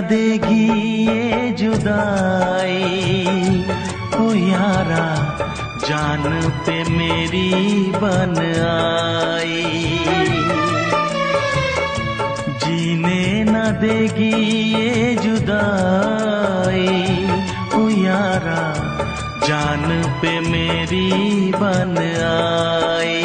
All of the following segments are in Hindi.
देगी ये जुदाई, ओ यारा जान पे मेरी बन आई। जीने न देगी ये जुदाई, ओ यारा जान पे मेरी बन आई।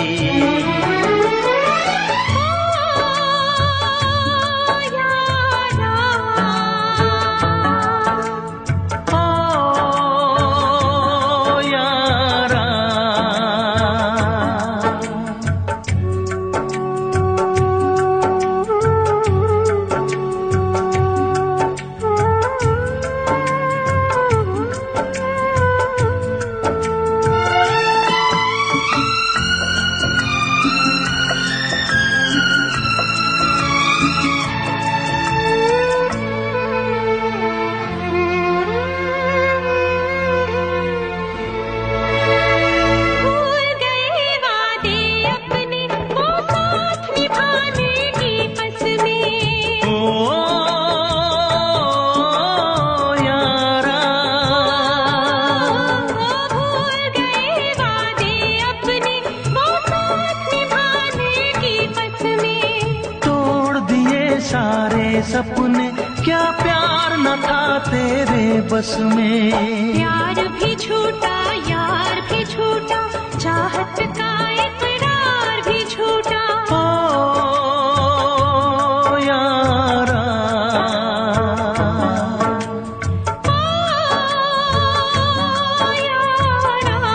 सपने क्या प्यार न था तेरे बस में। प्यार भी झूठा यार भी झूठा, चाहत का इकरार भी झूठा। ओ यारा, ओ यारा।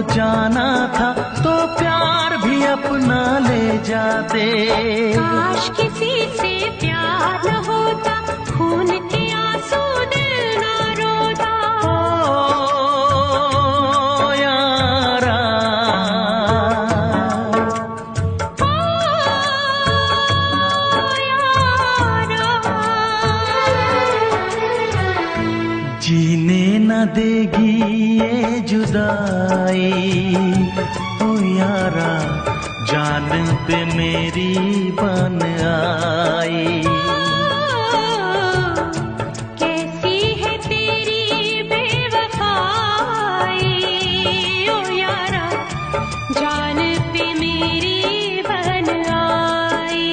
जाना था तो प्यार भी अपना ले जाते। काश किसी से प्यार न होता, खून के आंसू दिल न रोता। ओ यारा, ओ यारा। जीने न देगी ये जुदाई, ओ यारा जान पे मेरी बन आई। कैसी है तेरी बेवफाई, ओ यारा जान पे मेरी बन आई।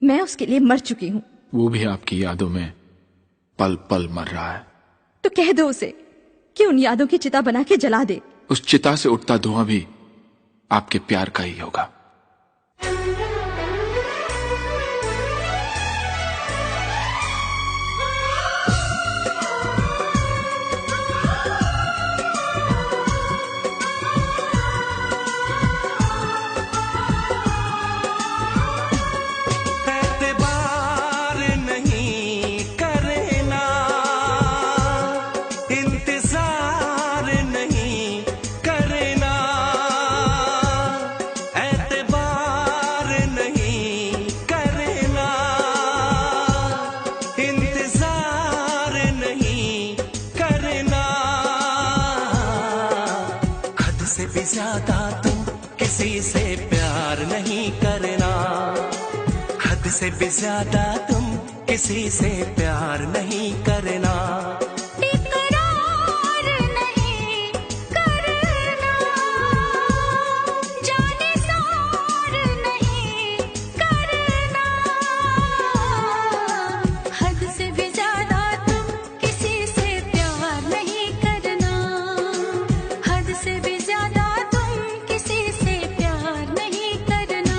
मैं उसके लिए मर चुकी हूँ। वो भी आपकी यादों में पल पल मर रहा है। तो कह दो उसे कि उन यादों की चिता बना के जला दे। उस चिता से उठता धुआं भी आपके प्यार का ही होगा। ज्यादा तुम किसी से प्यार नहीं करना, हद से भी ज्यादा तुम किसी से प्यार नहीं करना। इकरार नहीं करना, जाने सार नहीं करना, हद से भी ज्यादा तुम किसी से प्यार नहीं करना, हद से भी ज्यादा तुम किसी से प्यार नहीं करना।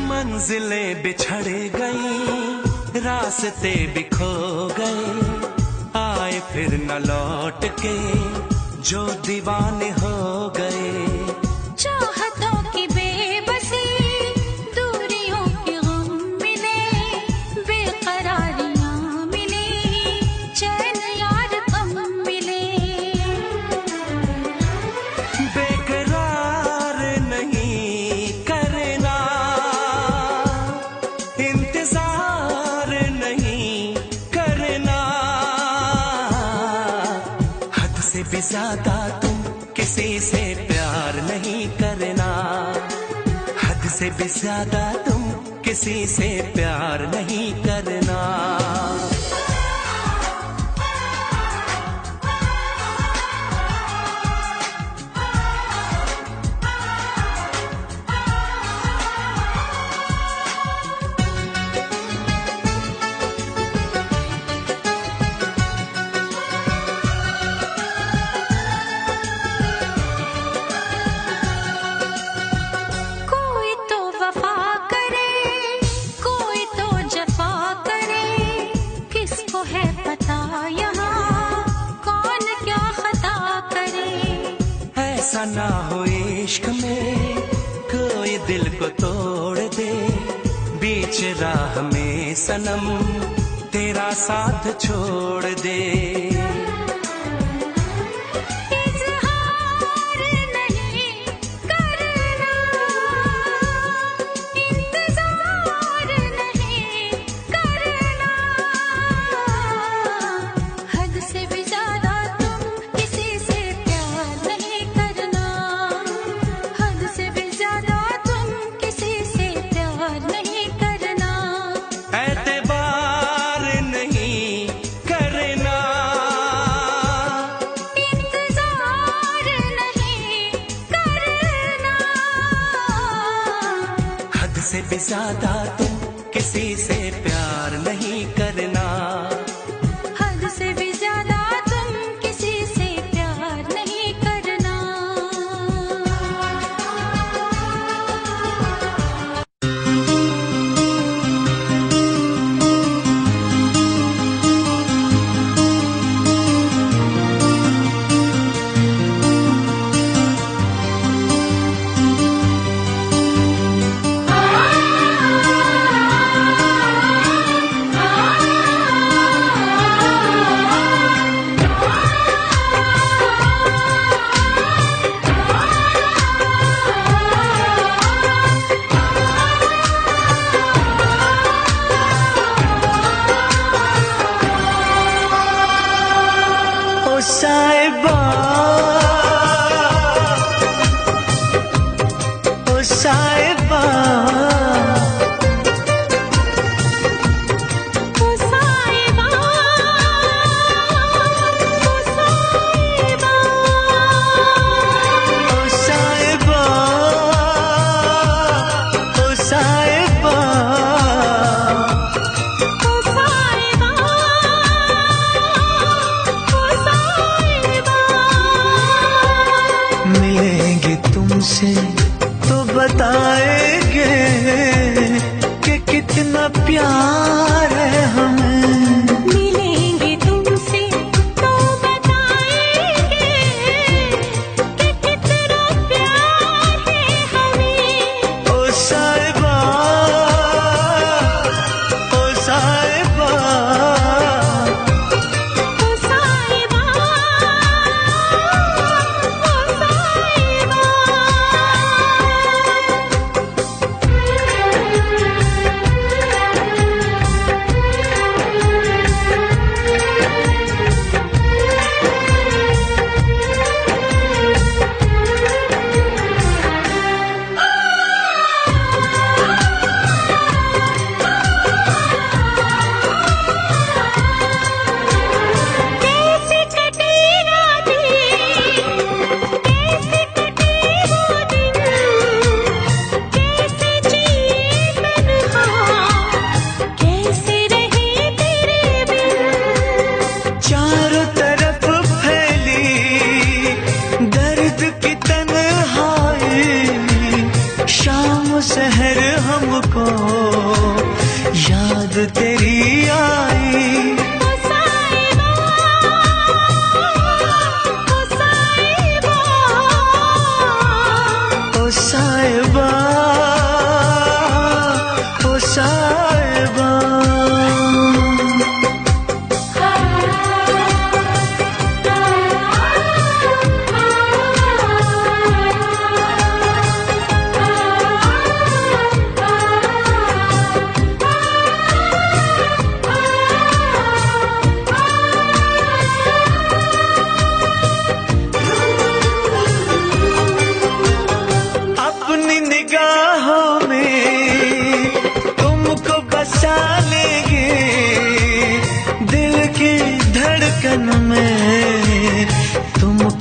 मंजिलें बिछड़ गई, रास्ते बिखो गए, आए फिर न लौट के जो दीवाने हो गए। चाहतों की बेबसी, दूरियों के गम मिले, बेकरारियां मिली, चैन यार कम मिले। बेकरार नहीं करना, इंतजार नहीं करना, हद से भी ज्यादा तुम किसी से प्यार नहीं करना, हद से भी ज्यादा तुम किसी से प्यार नहीं करना। कोई तो वफा करे, कोई तो जफा करे, किसको है पता यहाँ कौन क्या खता करे। ऐसा ना हो इश्क में कोई दिल को तोड़ दे, बीच राह में सनम तेरा साथ छोड़ दे। इज़हार नहीं करना, इंतज़ार नहीं करना, हद से भी ज्यादा तुम किसी से प्यार नहीं करना, हद से भी ज्यादा तुम किसी से प्यार नहीं करना। एतबार नहीं करना, इंतज़ार नहीं करना, हद से भी ज्यादा तुम किसी से प्यार नहीं करना, हद से भी ज्यादा तुम किसी से प्यार नहीं करना। ओ साहिबा, ओ साहिबा, ओ साहिबा, ओ साहिबा, ओ साहिबा, ओ साहिबा, ओ साहिबा, ओ साहिबा,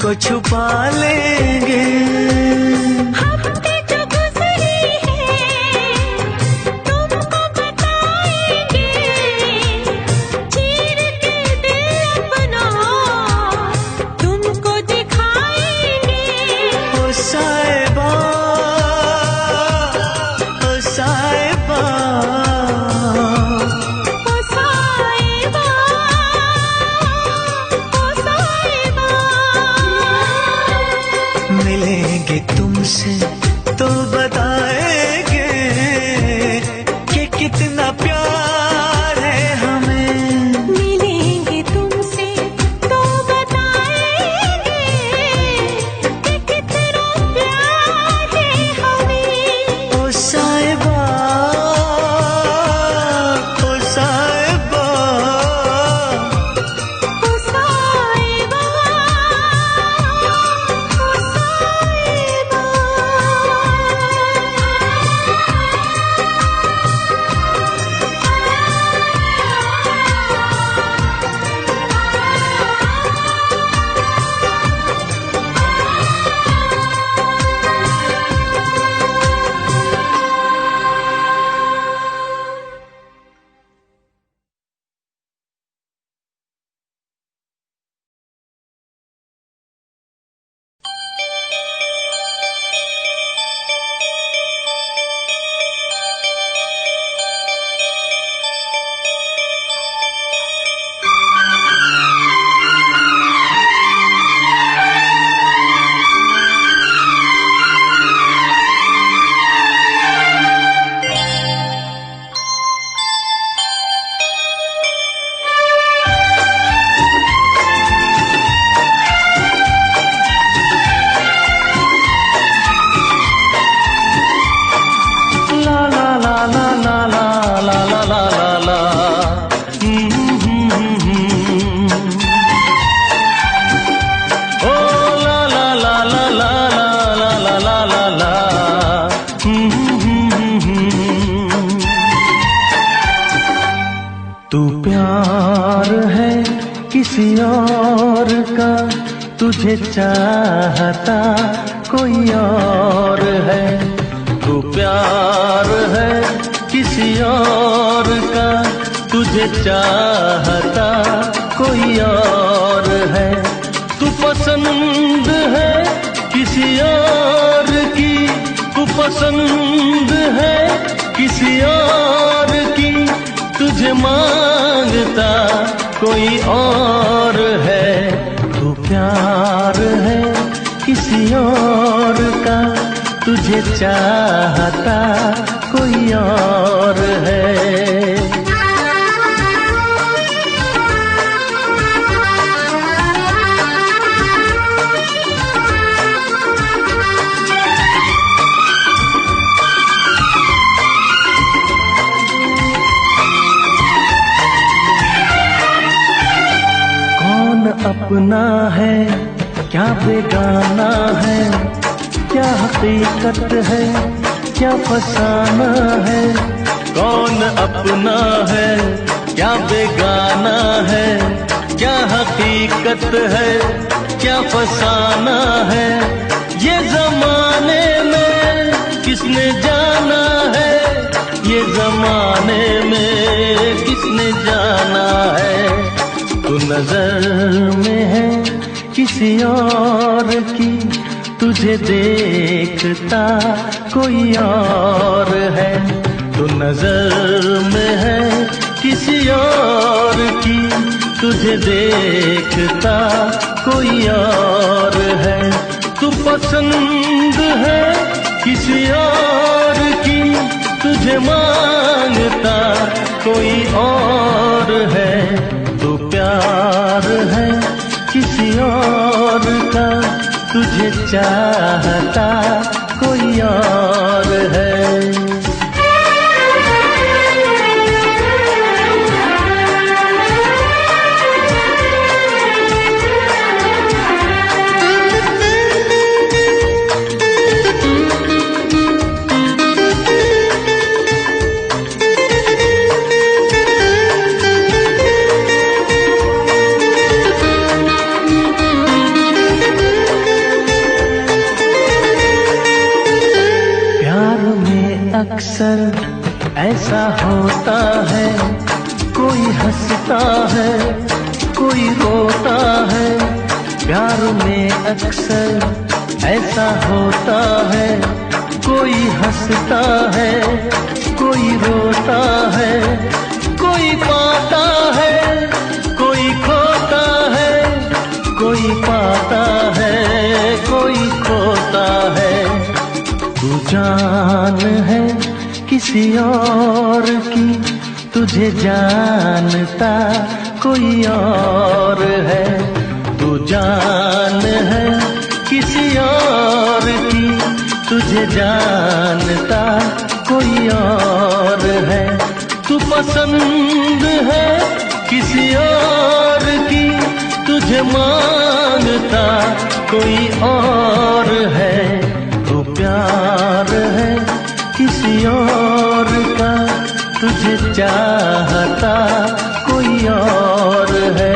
तुमको छुपा लेंगे। हफ्ते जो गुजरे हैं तुमको बताएंगे, चीर के दिल अपना तुमको दिखाएंगे। ओ साहिबा, ओ साहिबा, ओ साहिबा, ओ साहिबा। मिलेंगे तुमसे तो बताएंगे कि कितना प्यार है हमें। मिलेंगे तुमसे तो बताएंगे कि कितना प्यार है हमें। ओ साहिबा, ओ साहिबा, ओ साहिबा, ओ साहिबा। तू प्यार है किसी और का, तुझे चाहता कोई और है। तू प्यार है किसी और का, तुझे चाहता कोई और है। तू पसंद है किसी और की, तू पसंद है किसी और की, तुझे मांगता कोई और है। तू प्यार है किसी और का, तुझे चाहता कोई और है। अपना है क्या बेगाना है, क्या हकीकत है क्या फसाना है। कौन अपना है क्या बेगाना है, क्या हकीकत है क्या फसाना है। ये जमाने में किसने जाना है, ये जमाने में किसने जाना है। तू नजर में है किसी और की, तुझे देखता कोई और है। तू नजर में है किसी और की, तुझे देखता कोई और है। तू पसंद है किसी और की, तुझे मांगता कोई और है। तू प्यार है किसी और का, तुझे चाहता कोई और है। अक्सर ऐसा होता है, कोई हंसता है कोई रोता है। प्यार में अक्सर ऐसा होता है, कोई हंसता है कोई रोता है। कोई पाता है कोई खोता है, कोई पाता है कोई खोता है। तू जान है किसी और की, तुझे जानता कोई और है। तू जान है किसी और की, तुझे जानता कोई और है। तू पसंद है किसी और की, तुझे मांगता कोई और है। तू प्यार है किसी और का, तुझे चाहता कोई और है।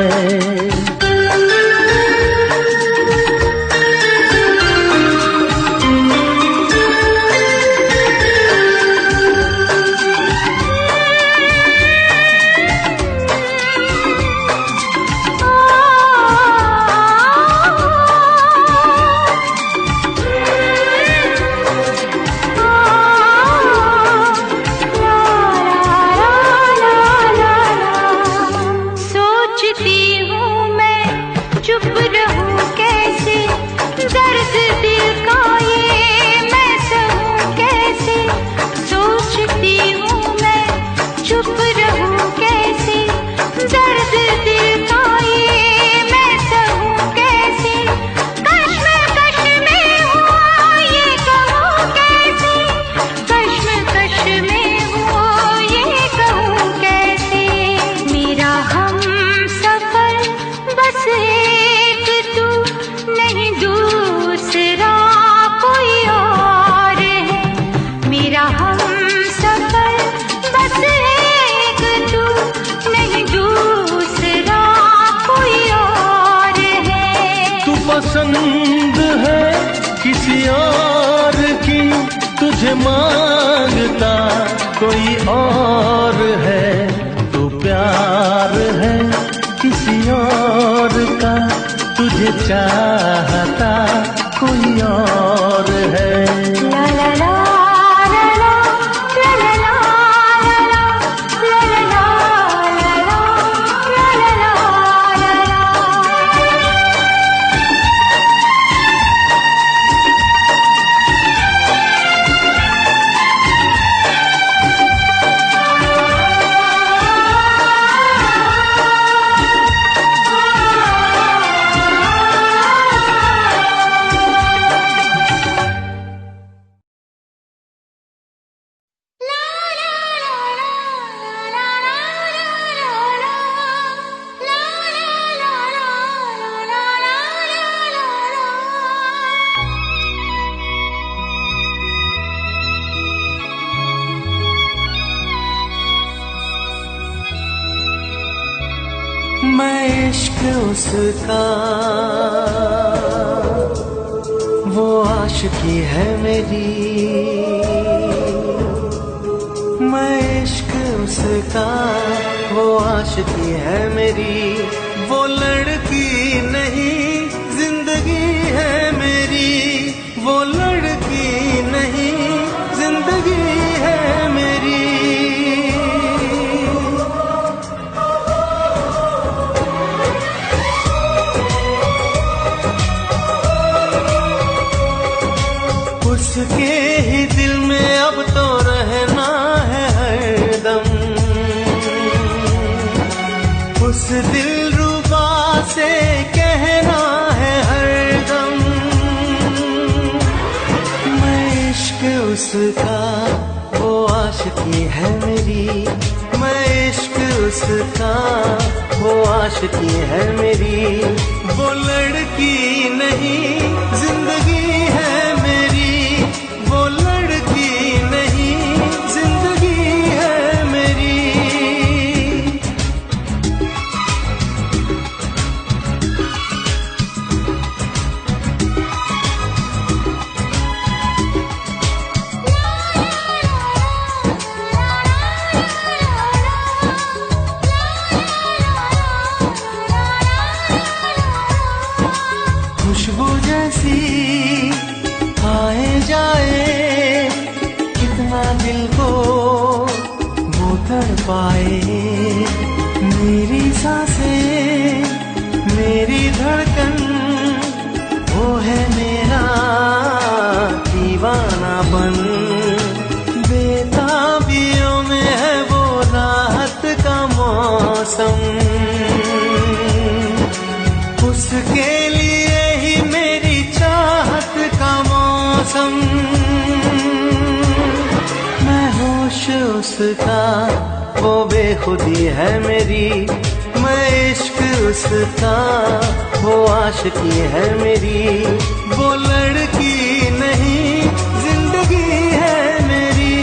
पसंद है किसी और की, तुझे मांगता कोई और है। तू प्यार है किसी और का, तुझे चाहता कोई और है। ला ला ला मैं इश्क उसका, वो आशिकी है मेरी। मैं इश्क उसका, वो आशिकी है मेरी। वो लड़की नहीं जिंदगी है मेरी, वो लड़की नहीं जिंदगी है मेरी। उसके ही दिल में अब तो रहना है हरदम, उस दिलरुबा से कहना है हरदम। मैं इश्क उसका, वो आशिकी है मेरी। मैं इश्क उसका, वो आशिकी है मेरी। वो लड़की नहीं जिंदगी है मेरी, वो लड़की नहीं जिंदगी है मेरी। सांसें मेरी धड़कन, वो है मेरा दीवानापन। बेताबियों में है वो राहत का मौसम, उसके लिए ही मेरी चाहत का मौसम। मैं होश उसका, वो बेखुदी है मेरी। मैं इश्क उसका, वो आशिकी है मेरी। वो लड़की नहीं जिंदगी है मेरी।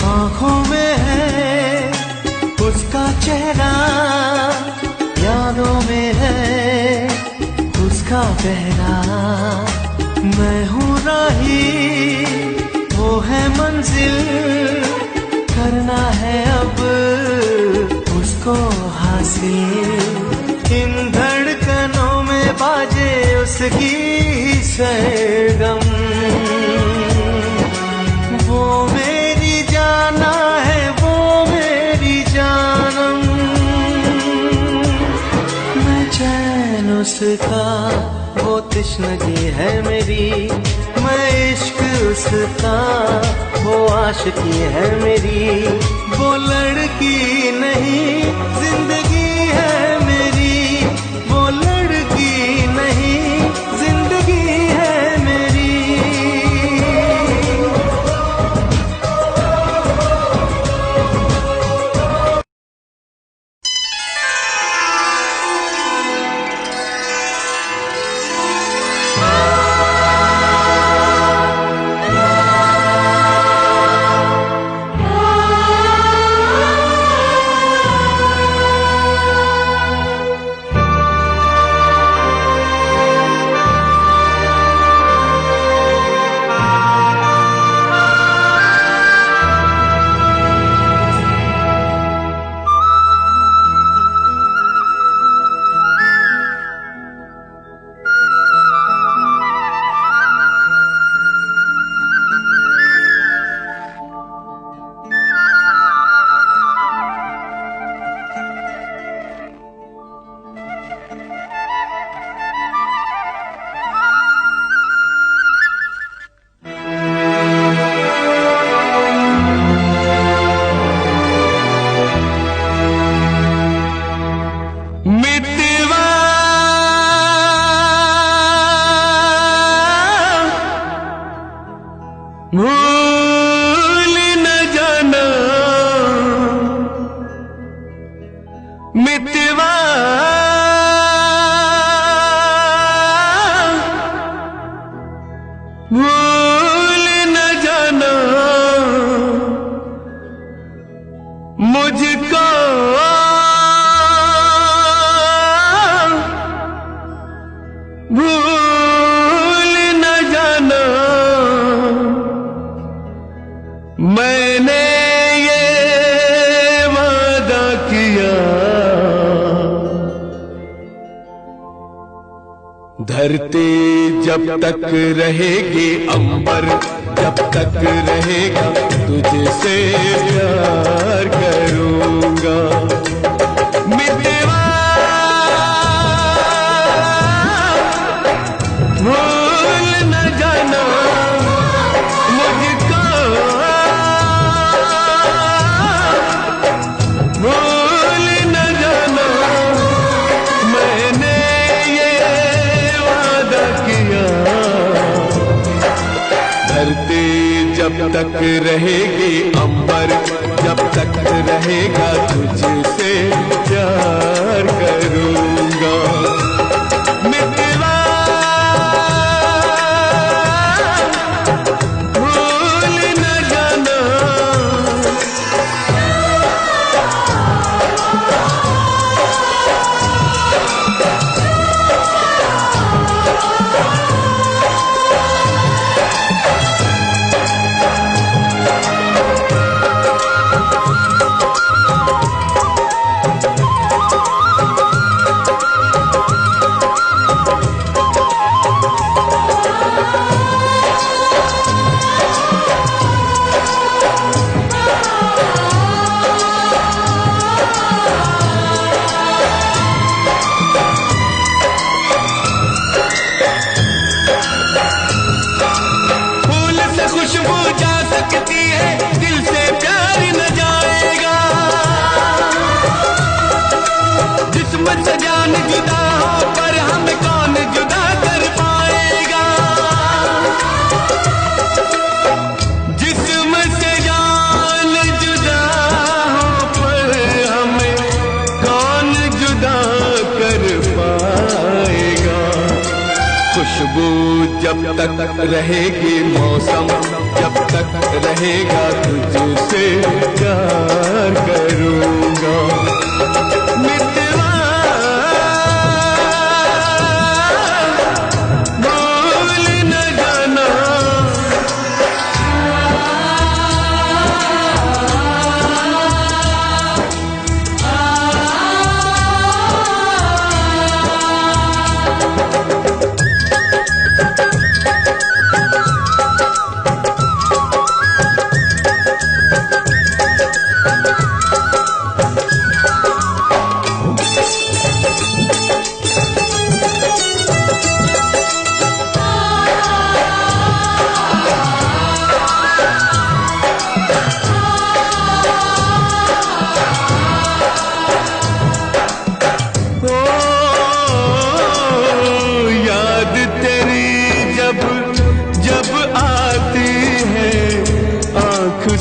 आँखों में है उसका चेहरा, यादों में है उसका पहरा। मैं हूँ राही, वो है मंजिल, करना है अब उसको हासिल। इन धड़कनों में बाजे उसकी सरगम, वो मेरी जाना है, वो मेरी जानम। मैं चैन उसका, वो तश्नगी है मेरी। मैं इश्क उसका, वो आशिकी है मेरी। वो लड़की नहीं जिंदगी है मेरी। वो लड़की नहीं जिंदगी है मेरी। भूल न जाना मितवा, भूल न जाना मुझको। भूल न जाना मैंने ये वादा किया। धरती जब तक रहेगी, अंबर जब तक रहेगा, तुझसे प्यार करूंगा। मितवा भूल न जाना मुझको। भूल न जाना मैंने ये वादा किया। धरती जब तक रहेगी, अंबर जब तक रहेगा, तुझसे प्यार करूंगा। मितवा भूल न जाना। खुशबू जब तक रहेगी मौसम, जब तक रहेगा तुझसे प्यार करूंगा। मितवा भूल न जाना,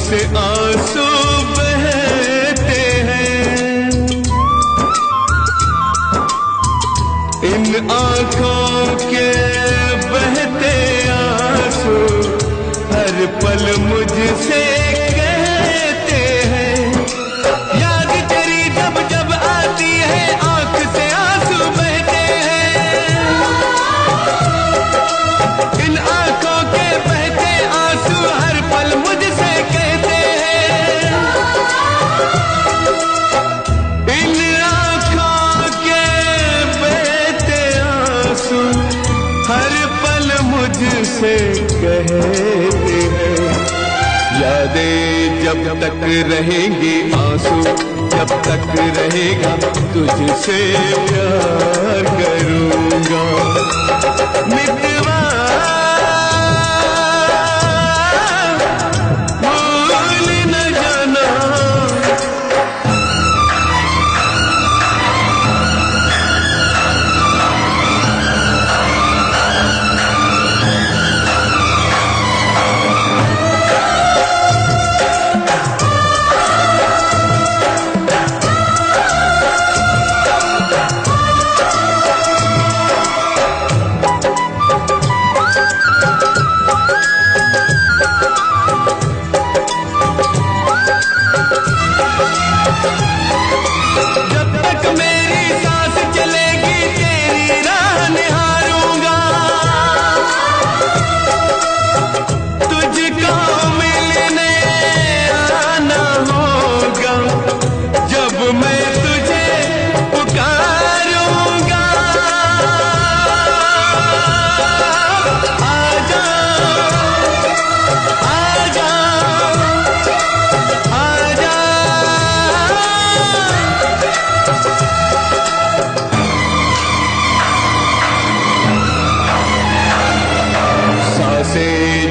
से आंसू बहते हैं, इन आंखों के बहते आंसू हर पल मुझसे कहते हैं। याद तेरी जब जब आती है आंख से आंसू बहते हैं, इन आंखों के बहते आंसू हर पल मुझसे से कहते हैं। यादें जब तक रहेंगी आंसू, जब तक रहेगा तुझसे प्यार करूंगा। मितवा भूल न जाना,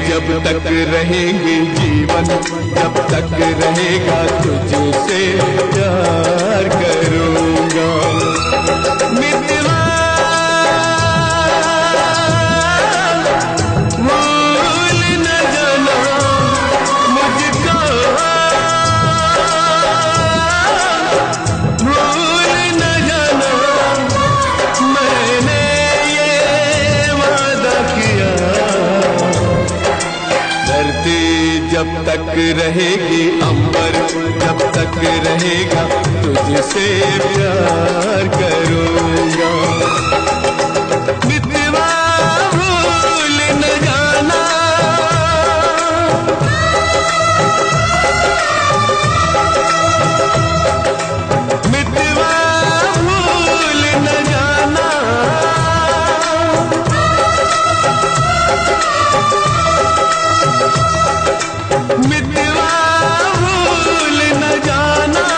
जब तक रहेंगे जीवन, जब तक रहेगा तुझसे प्यार करूंगा। मितवा भूल न जाना मुझको, भूल न जाना मैंने ये वादा किया। धरती जब तक रहेगी अंबर, जब तक रहेगा तुझसे प्यार करूंगा। मितवा भूल न जाना, मितवा भूल न जाना, मितवा भूल न जाना।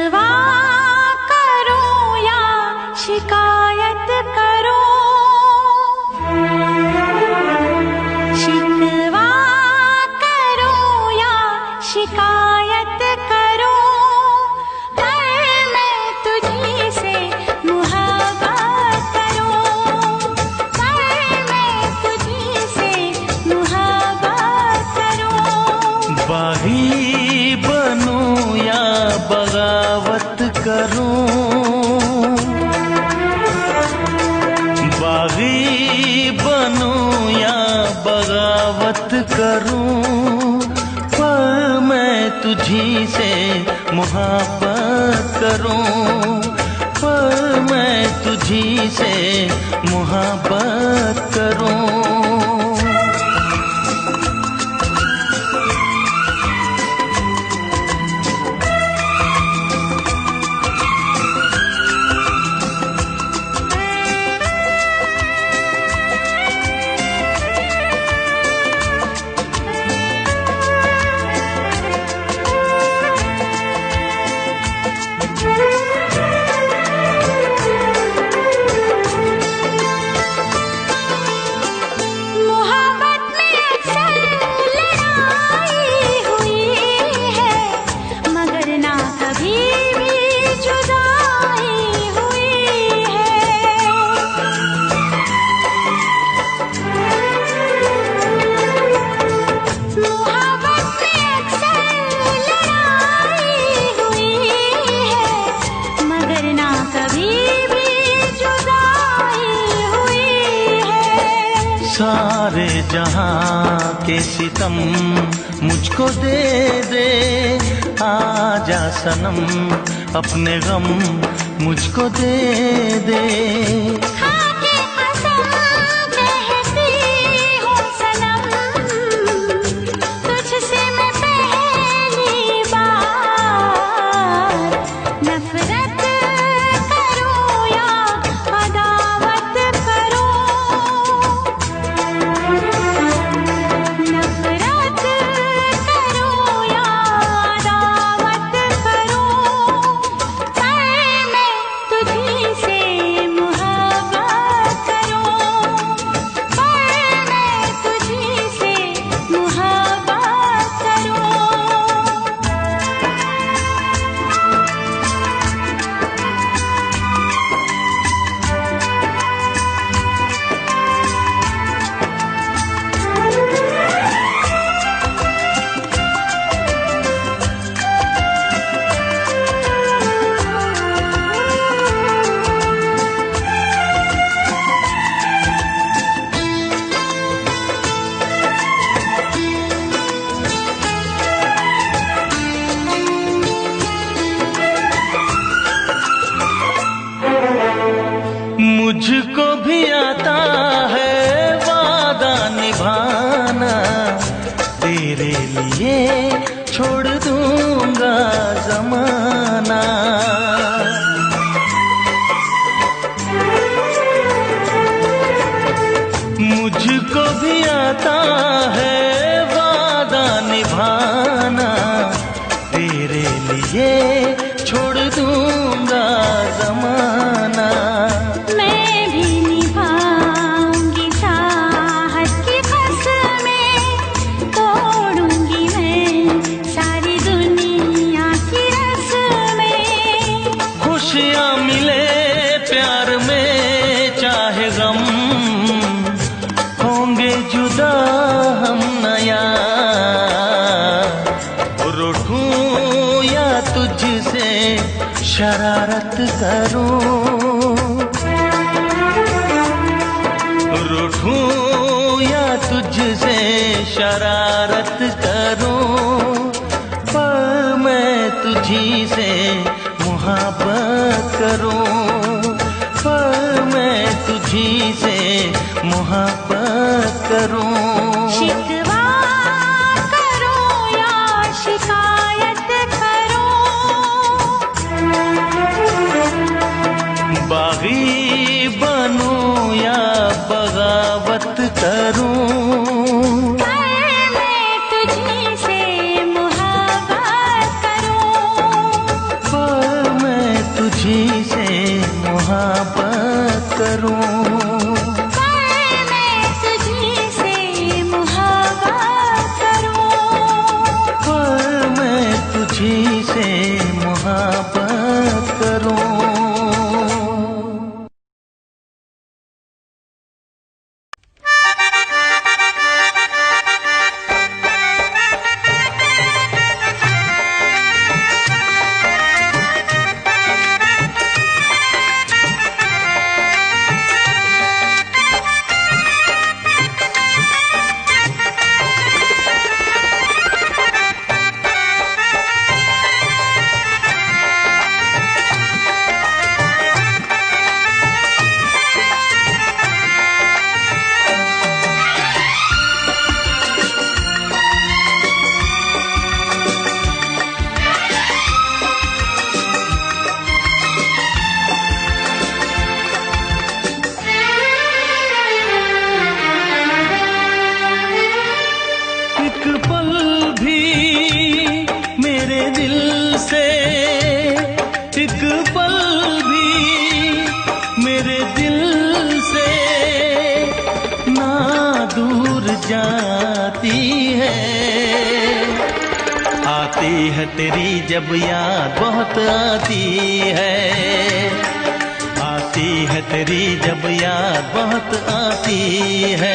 शिकवा करूं या शिकायत करूं, शिकवा करूं या शिकायत करूं, पर मैं तुझी से मुहब्बत करूं, पर मैं तुझी से मुहब्बत करूं। बागी बनूं या बगावत करूं, बागी बनूं या बगावत करूं, पर मैं तुझी से मुहब्बत करूं, पर मैं तुझी से मुहब्बत करूं। सारे जहां के सितम मुझको दे दे, आजा सनम अपने गम मुझको दे दे। खाके कसम कहती हूँ सनम, तुझसे मैं पहली बार नफरत करूँ या अदावत करूँ, नफरत करूँ या अदावत करूँ, पर मैं तुझी से मुहब्बत करूँ, पर मैं तुझी से मुहब्बत करूँ। मुझको भी आता है वादा निभाना, तेरे लिए छोड़ दूंगा जमाना। मुझको भी आता है वादा निभाना, तेरे लिए छोड़ दूंगा जमाना। मैं भी निभाऊंगी चाहत की कसमें, तोड़ूंगी मैं सारी दुनिया की रस्में। खुशियाँ मिले प्यार में चाहे गम, होंगे जुदा हम नया। रूठूं या तुझसे शरारत करूं, रूठूं या तुझसे शरारत करूं, पर मैं तुझी से मुहब्बत करूं, पर मैं तुझी से मुहब्बत करूं। शिकवा करूं या शिकायत करूं, बागी बनूं या बगावत करूं, पर मैं तुझी से मुहब्बत करूं, पर मोहब्बत करूं। आती है तेरी जब याद बहुत आती है, आती है तेरी जब याद बहुत आती है।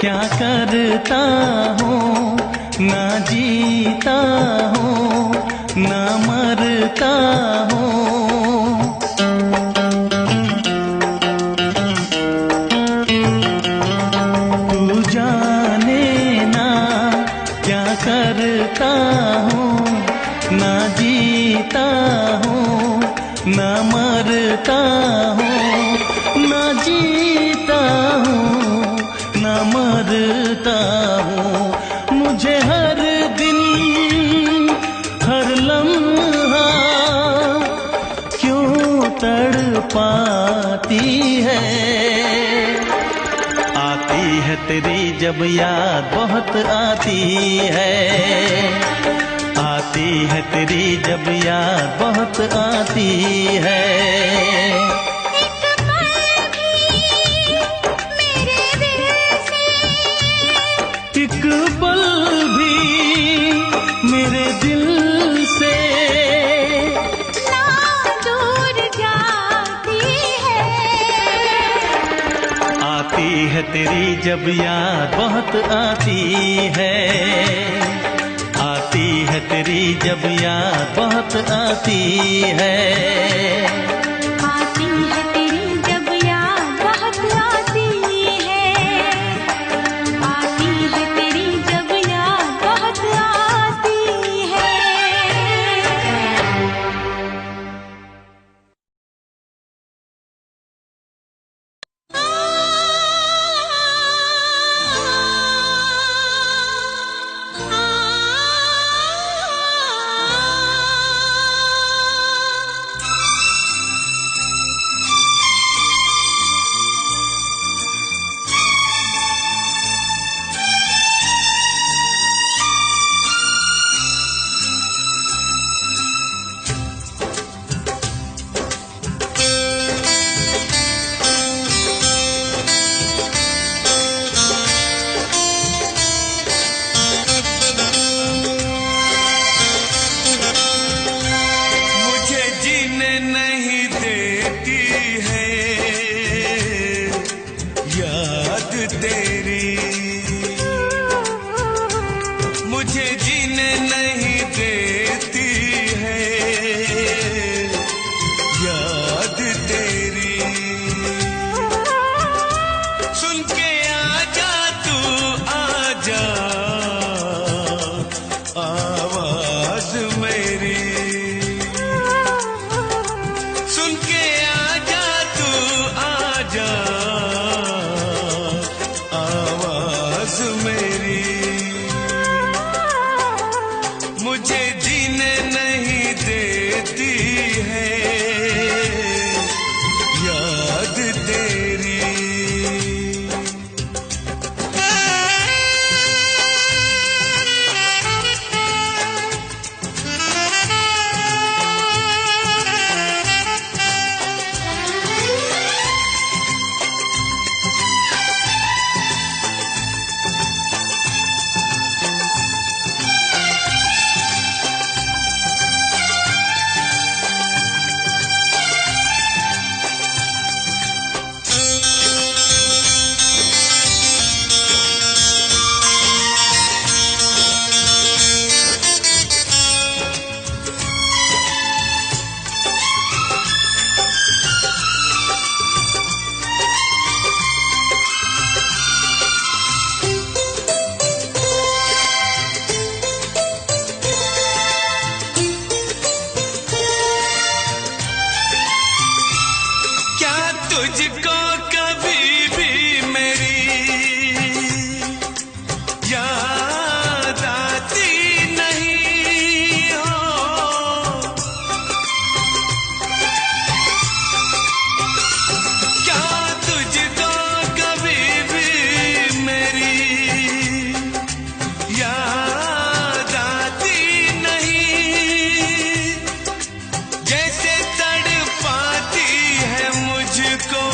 क्या करता हूँ, ना जीता हूँ ना मरता हूँ। तू जाने ना क्या करता हूँ, ना जीता हूँ ना मरता हूँ, ना जीता हूँ ना मरता हूँ। मुझे हर दिन हर लम्हा क्यों तड़पाती है। आती है तेरी जब याद बहुत आती है, आती है तेरी जब याद बहुत आती है। है तेरी जब याद बहुत आती है, आती है तेरी जब याद बहुत आती है। आती है तेरी जब याद बहुत आती है, आती है तेरी जब याद बहुत आती है। मुझे जीने नहीं देती है याद तेरी, मुझे जीने नहीं देती है याद तेरी। सुन के आजा तू आजा आवाज मेरी, सुन के आजा तू आजा आवाज मेरी। मुझे जीने नहीं देती है याद तेरी। क्या तुझको कभी भी मेरी याद आती नहीं हो? क्या तुझको कभी भी मेरी याद आती नहीं? जैसे तड़पाती है मुझको,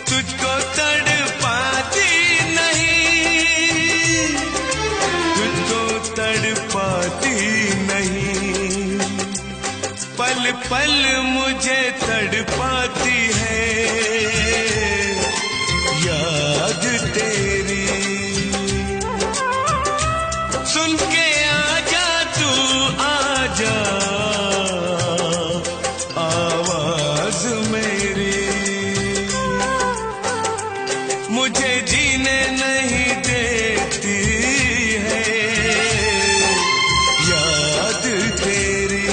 तुझको तड़पाती नहीं, तुझको तड़पाती नहीं। पल पल मुझे तड़पाती है याद तेरी। सुन के आजा तू आजा आवाज मेरी। मुझे जीने नहीं देती है याद तेरी।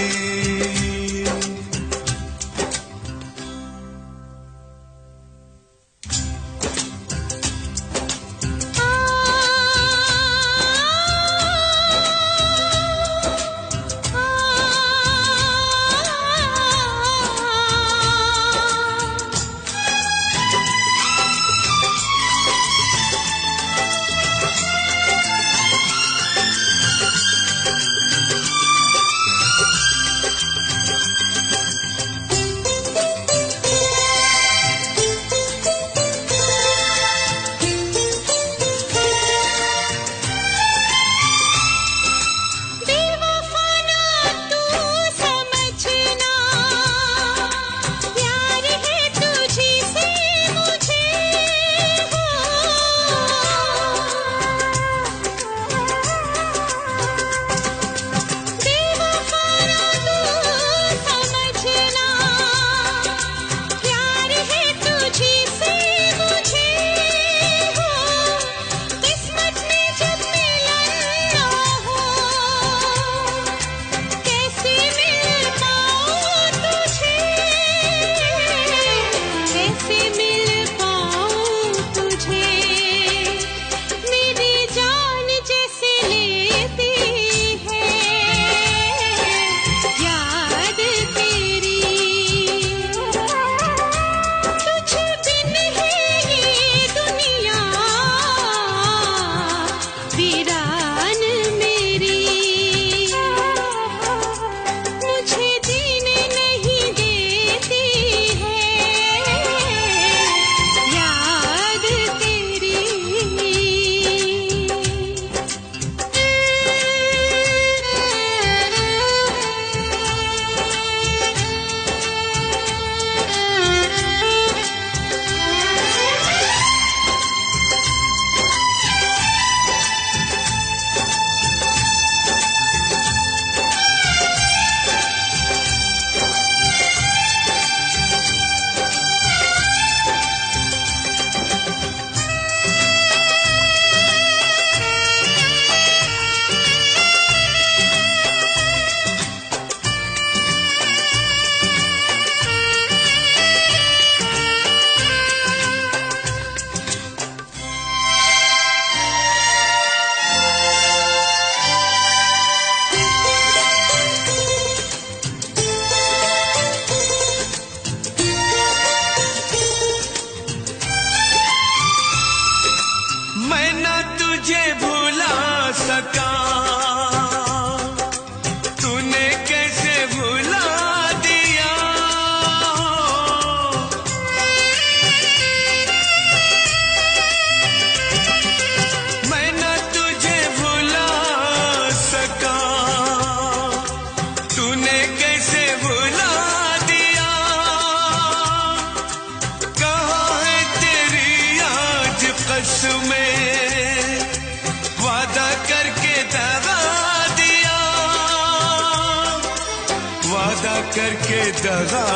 के दगा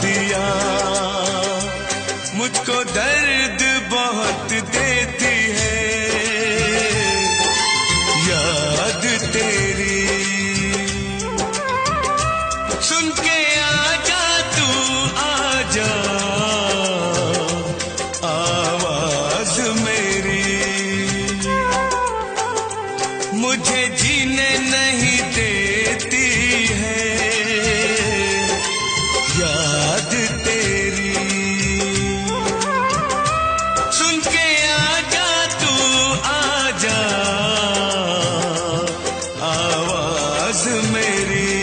दिया। मुझको दर्द बहुत देती है याद तेरी। सुन के आजा तू आजा आवाज मेरी। मुझे जीने नहीं देती है याद तेरी। सुन के आजा तू आजा आवाज मेरी।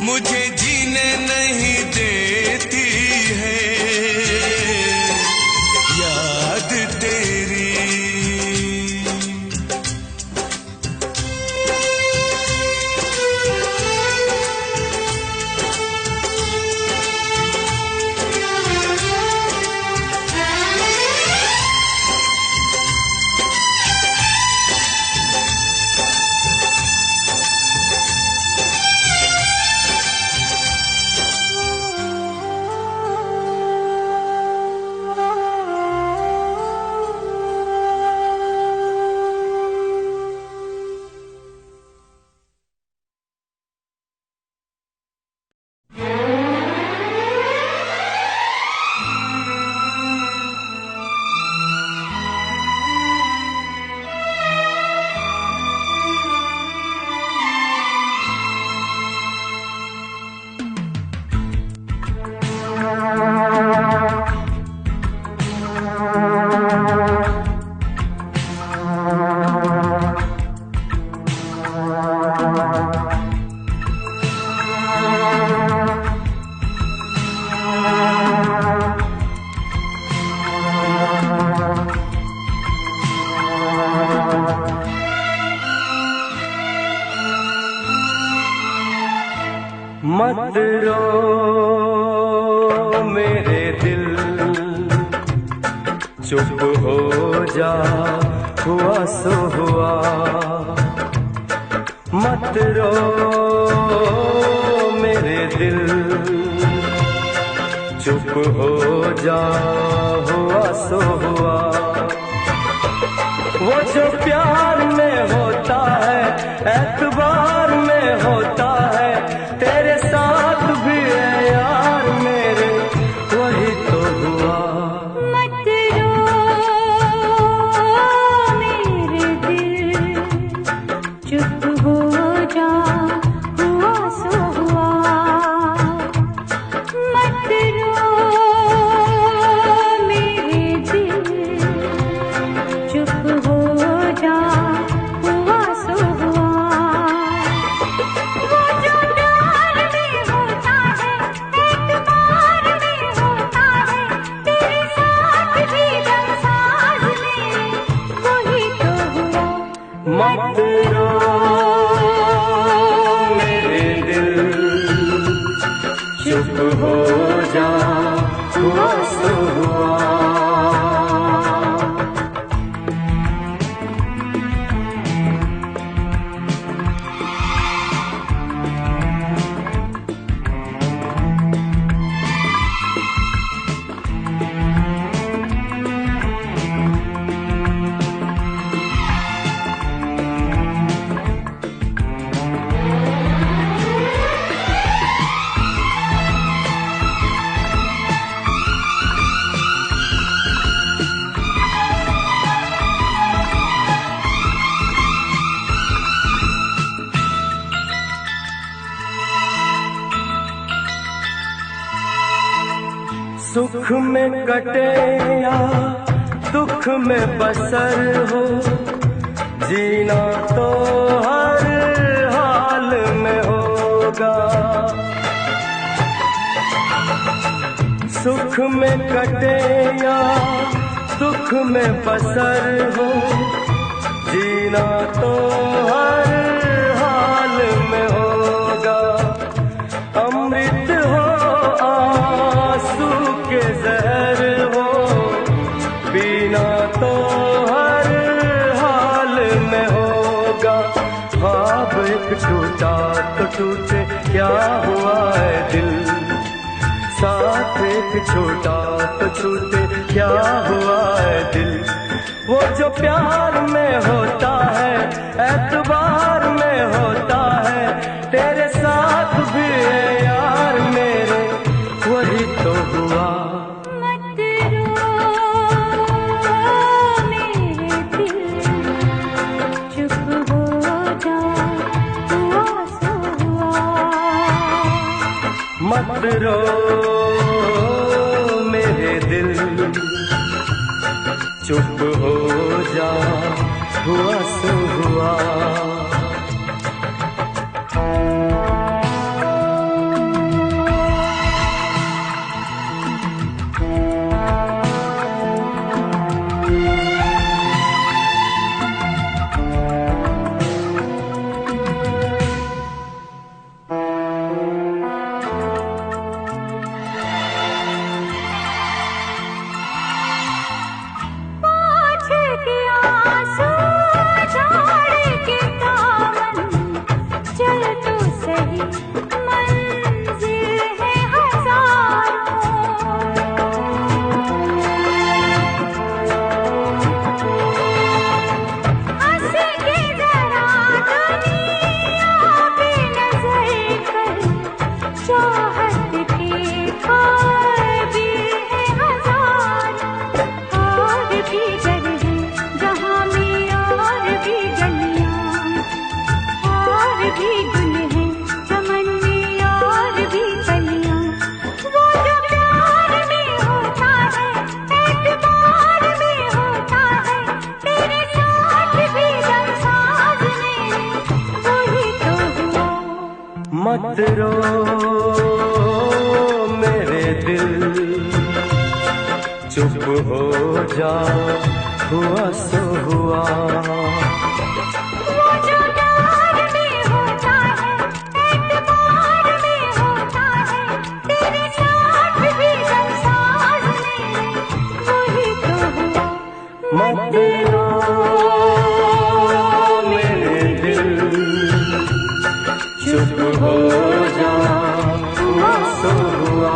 मुझे जीने नहीं देती है याद तेरी। मत रो मेरे दिल, चुप हो जा, हुआ सो हुआ। मत रो मेरे दिल, चुप हो जा, हुआ सो हुआ। वो जो प्यार में होता है, एतबार में होता है, तेरे साथ भी है यार मेरे, वही तो हुआ। मत रो मेरे दिल, चुप हो जा, हुआ सो हुआ। मत रो मेरे दिल, चुप हो जा, हुआ सो हुआ। वो जो प्यार में होता है, एतबार में होता है, तेरे साथ भी दमसाज में, वही तो हुआ। मत रो मेरे दिल, चुप हो जा, हुआ सो हुआ। सुख में कटे या दुख में बसर हो, जीना तो हर हाल में होगा। सुख में कटे या दुख में बसर हो, जीना तो हर हाल में होगा। अमृत हो आंसू के जहर हो, पीना तो हर हाल में होगा। ख्वाब एक टूटा तो टूटे, एक छूटा तो छूटे क्या हुआ है दिल, वो जो प्यार में होता है एतबार में होता है, तेरे साथ भी है यार मेरे वही तो हुआ। मत रो मेरे दिल, चुप हो जा हुआ सो हुआ। मत रो मेरे दिल, चुप हो जा हुआ सो हुआ। पाँच के आंसू झाड़ के दामन, चल तो सही मंजिल है हजारों। हंस के जरा दुनिया पे नजर कर, चाहत के काबिल है हजार। और भी घर है जहाँ में और भी गलियाँ, और भी गुल है चमन में और भी कलियाँ। वो जो प्यार में होता है एतबार में होता है, तेरे साथ भी गमसाज मेरे वही तो हुआ। मत रो मेरे दिल, चुप हो जा हुआ सो हुआ। वो जो प्यार में होता है एतबार में होता है, तेरे साथ भी गमसाज मेरे वही तो हुआ। मत रो मेरे दिल, चुप हो जा हुआ सो हुआ।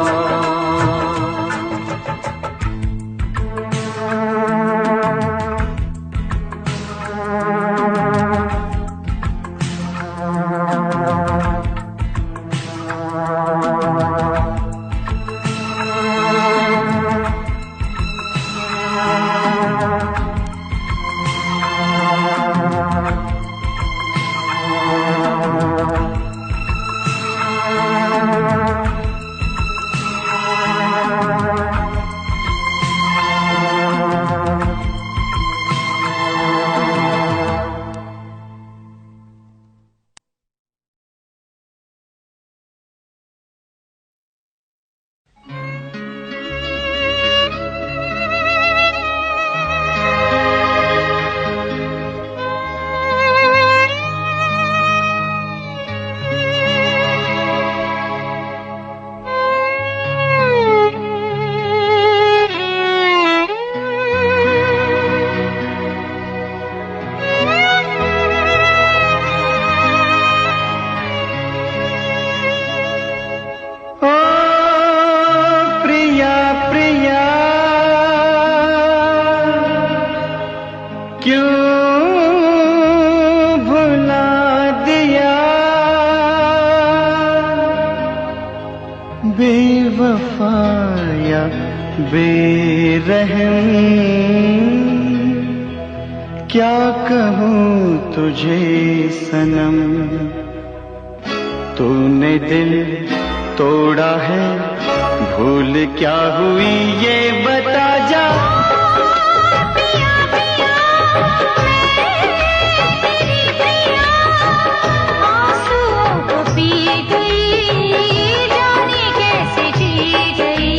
बेवफाया बेरहम, क्या कहूँ तुझे सनम, तूने दिल तोड़ा है, भूल क्या हुई ये बता जा। पिया पिया मैं तेरी पिया, आंसुओं को पी गई, जाने कैसे जी गई।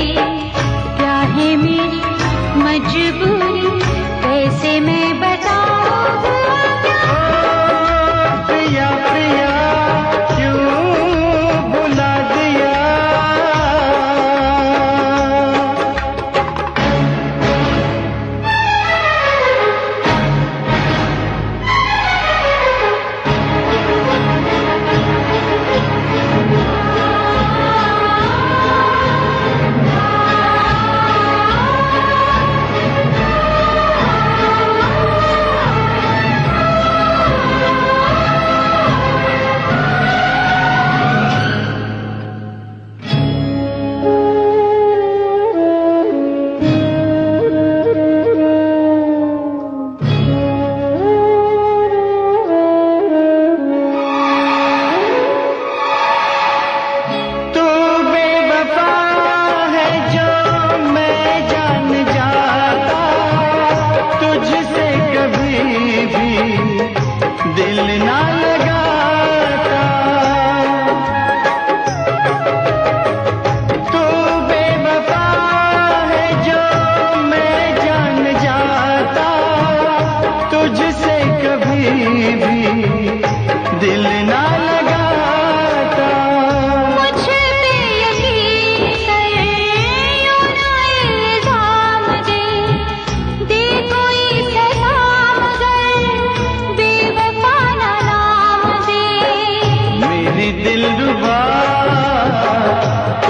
क्या है मेरी मजबूरी, कैसे मैं बताऊँ प्रिया प्रिया क्यों बुला दिया।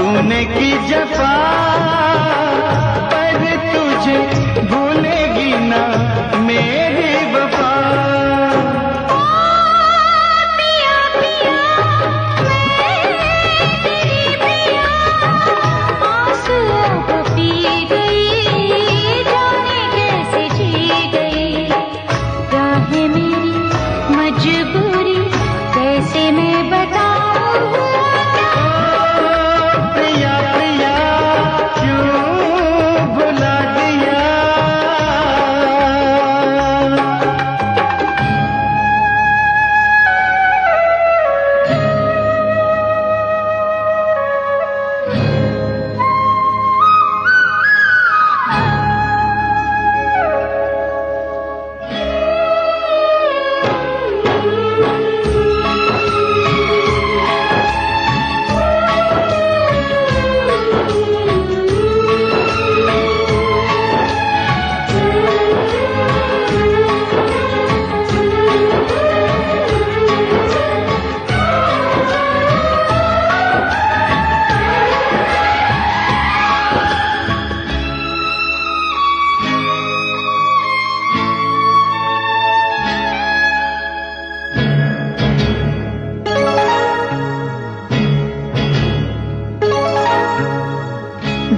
तूने की जफा पर तुझे भूलेगी ना मेरी वफा। पिया पिया मैं तेरी पिया, आंसुओं को पी गई, जाने कैसे जी गई। राहें मेरी मजबूरी कैसे मैं बताऊं। प्रिया प्रिया क्यों भुला दिया।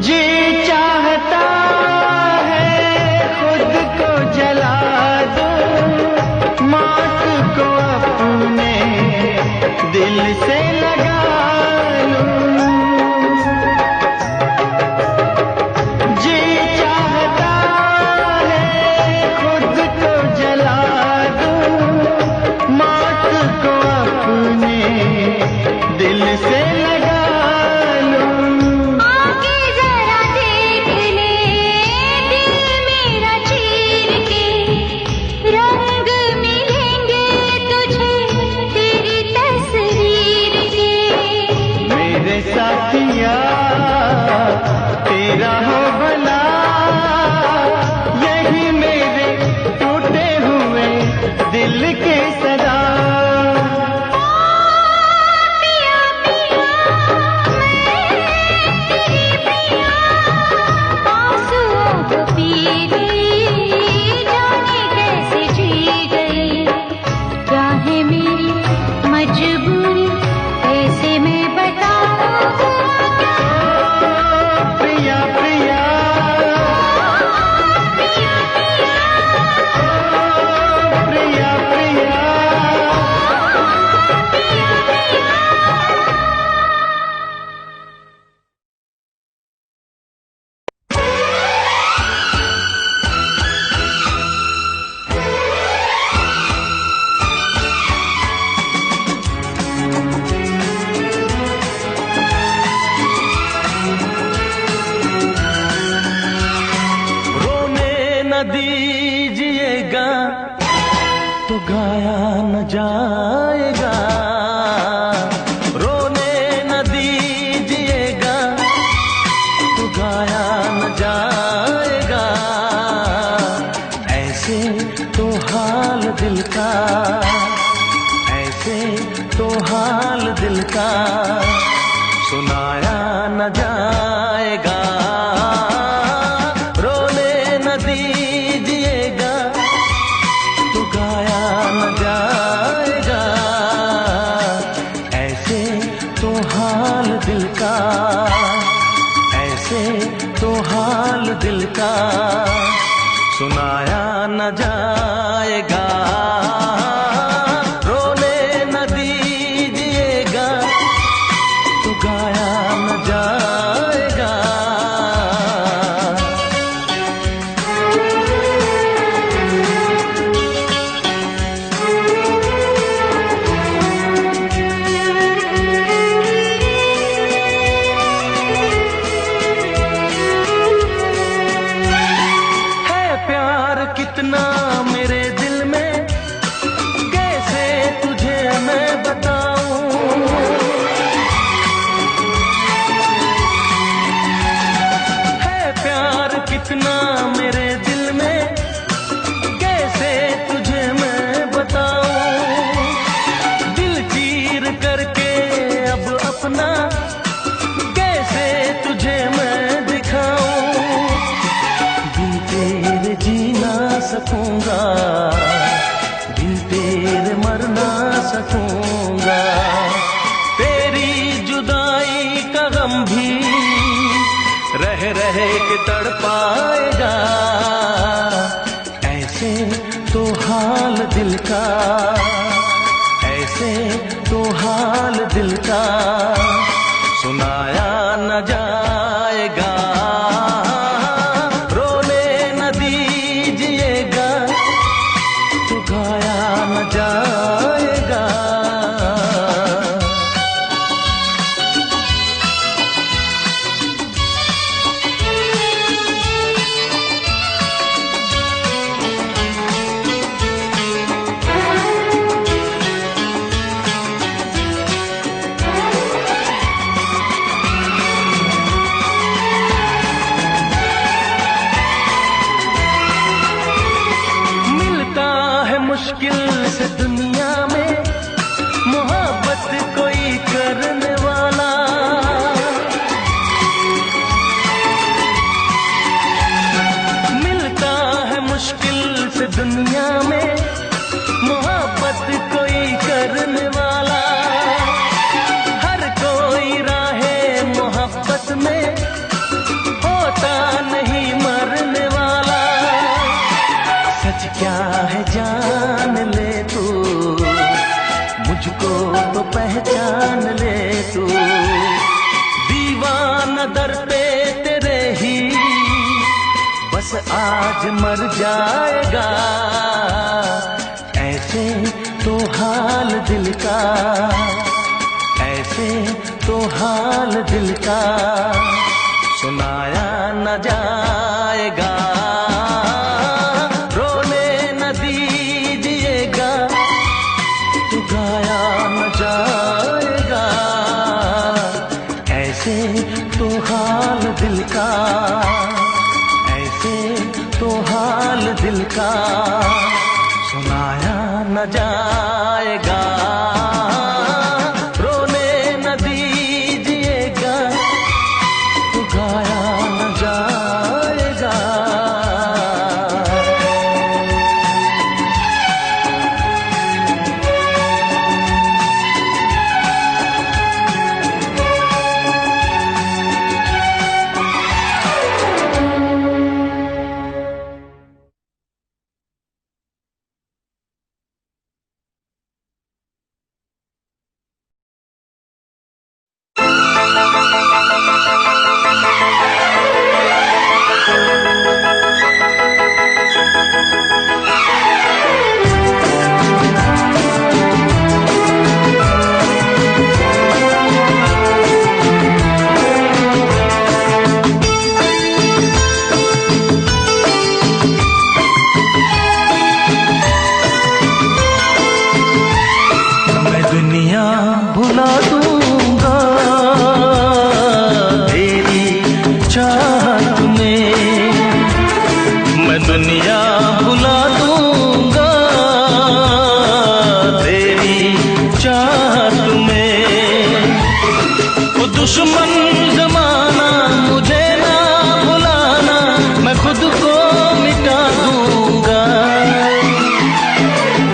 जी चाहता है खुद को जला दूं, मौत को अपने दिल से लगा लूं। जी चाहता है खुद को जला दूं, मौत को अपने दिल से लगा लूं। आगे जरा देख ले दिल मेरा चीर के, रंग मिलेंगे तुझे तेरी तस्वीर के। मेरे साथिया तेरा हो भला, यही मेरे टूटे हुए दिल के सदा। पिया पिया मैं तेरी पिया, आंसुओं को पी गई, जाने कैसे जी गई। राहें मेरी मजबूरी कैसे मैं बताऊं। प्रिया प्रिया पिया पिया प्रिया प्रिया रोने न दीजिएगा तो गाया न जाएगा। रोने न दीजिएगा तो गाया न जाएगा। ऐसे तो हाल दिल का, ऐसे तो हाल दिल का सुनाया न जाएगा। रोने न दीजिएगा तो गाया न जाएगा। ऐसे तो हाल दिल का, ऐसे तो हाल दिल का सुनाया न जाएगा। रोने न दीजिएगा तो गाया न जाएगा। है प्यार कितना सकूंगा, बिन तेरे मर ना सकूंगा। तेरी जुदाई का गम भी रह रह के तड़पाएगा, ऐसे तो हाल दिल का, ऐसे तो हाल दिल का सुनाया न जाएगा। रोने न दीजिएगा तो गाया न जाएगा। मुश्किल से दुनिया में मोहब्बत कोई करने वाला, मिलता है मुश्किल से दुनिया में मोहब्बत कोई करने वाला। हर कोई राहे मोहब्बत में होता नहीं मरने वाला। सच क्या है जान ले तू, मुझको तो पहचान ले तू। दीवाना दर पे तेरे ही बस आज मर जाएगा, ऐसे तो हाल दिल का, ऐसे तो हाल दिल का सुनाया न जाएगा। गाया न जाएगा, ऐसे तो हाल दिल का, ऐसे तो हाल दिल का सुनाया न जाएगा। रोने न दीजिएगा तो गाया न जाएगा। भुला दूंगा तेरी चाहत में, मैं दुनिया भुला दूंगा तेरी चाहत में। वो दुश्मन जमाना मुझे ना भुलाना, मैं खुद को मिटा दूंगा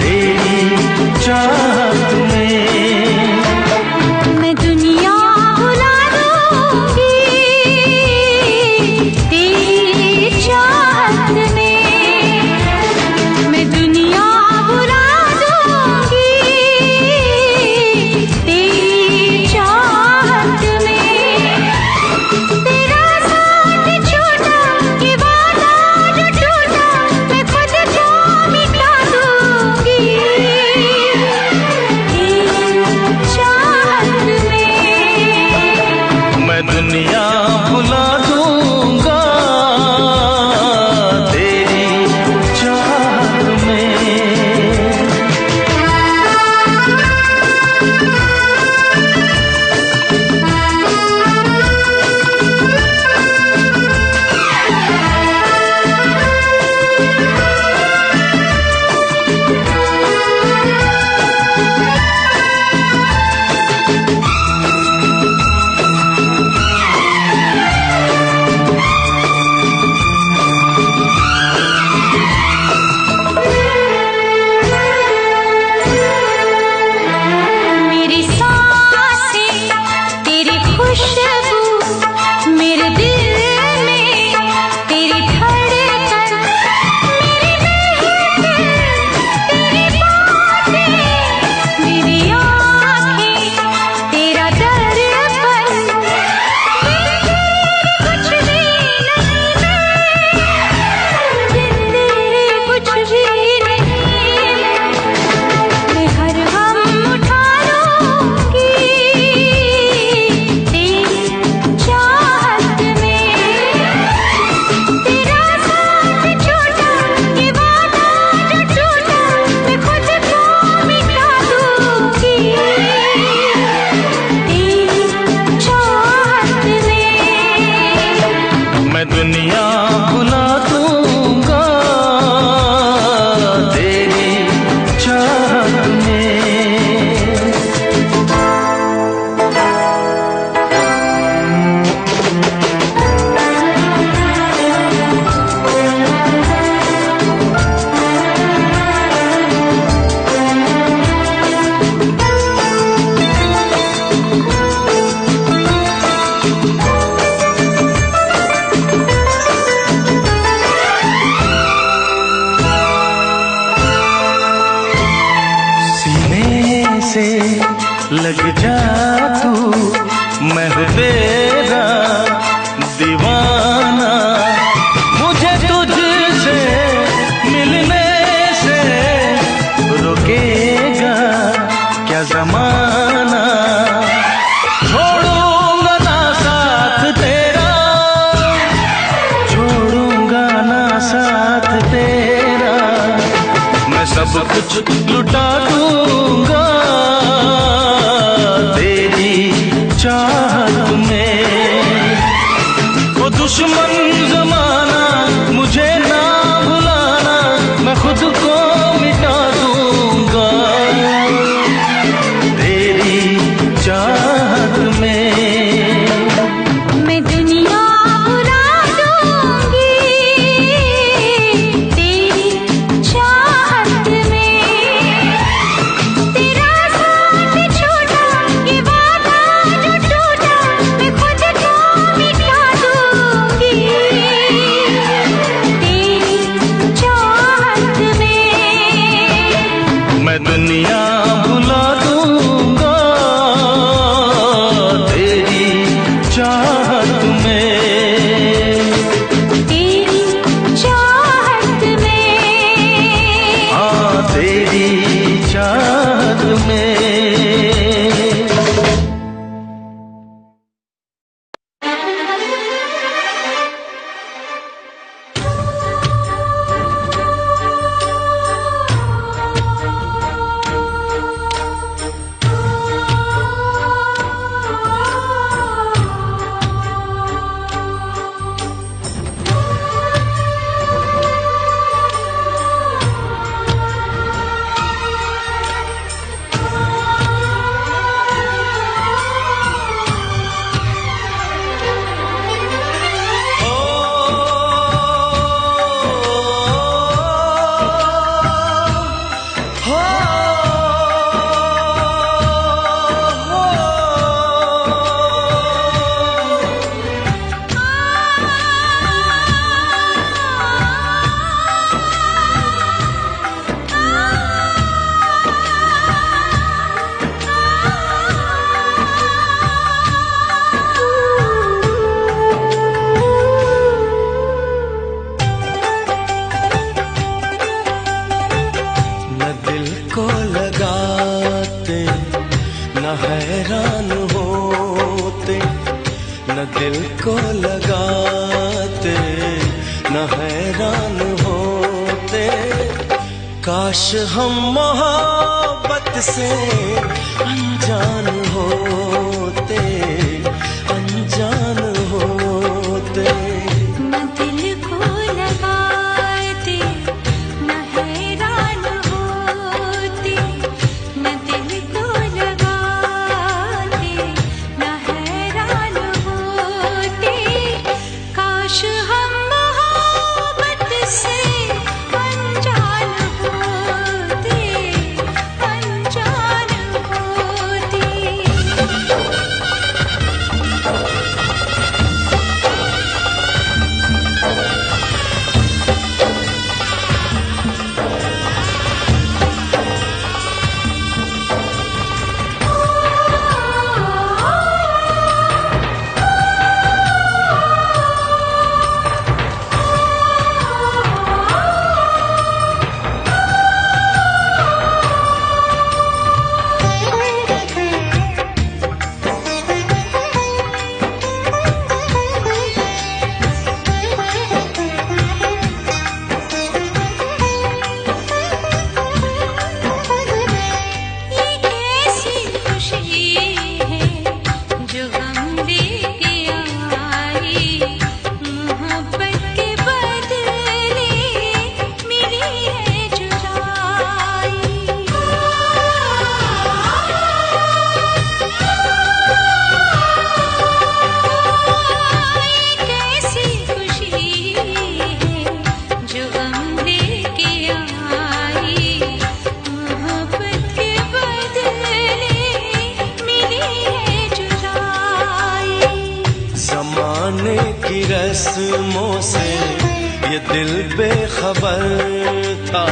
तेरी चाहत में। दुनिया भुला दूंगा तेरी चाहत में। सब कुछ लुटा दूंगा तेरी चाहत में। वो दुश्मन जमाना मुझे ना भुलाना, मैं खुद को मिटा दूंगा तेरी चाहत में। मैं दुनिया भुला दूंगी तेरी चाहत में। तेरा साथ छोड़ा ये वादा जो टूटा, मैं खुद को मिटा दूंगी तेरी चाहत में। मैं दुनिया भुला दूंगा तेरी चाहत में, तेरी चाहत में। हाँ तेरी चाहत में। न दिल को लगाते न हैरान होते, न दिल को लगाते न हैरान होते। काश हम मोहब्बत से अनजान होते, अनजान होते। न दिल को लगाते न हैरान होते, न दिल को लगाते न हैरान होते। काश हम मोहब्बत से अनजान होते, अनजान होते। ये कैसी खुशी है जो हमने के आई, मोहब्बत के बदले मिली है जुदाई। ये कैसी खुशी है जो हमने के आई, मोहब्बत के बदले मिली है जुदाई। जमाने की रस्मों से ये दिल बेखबर था,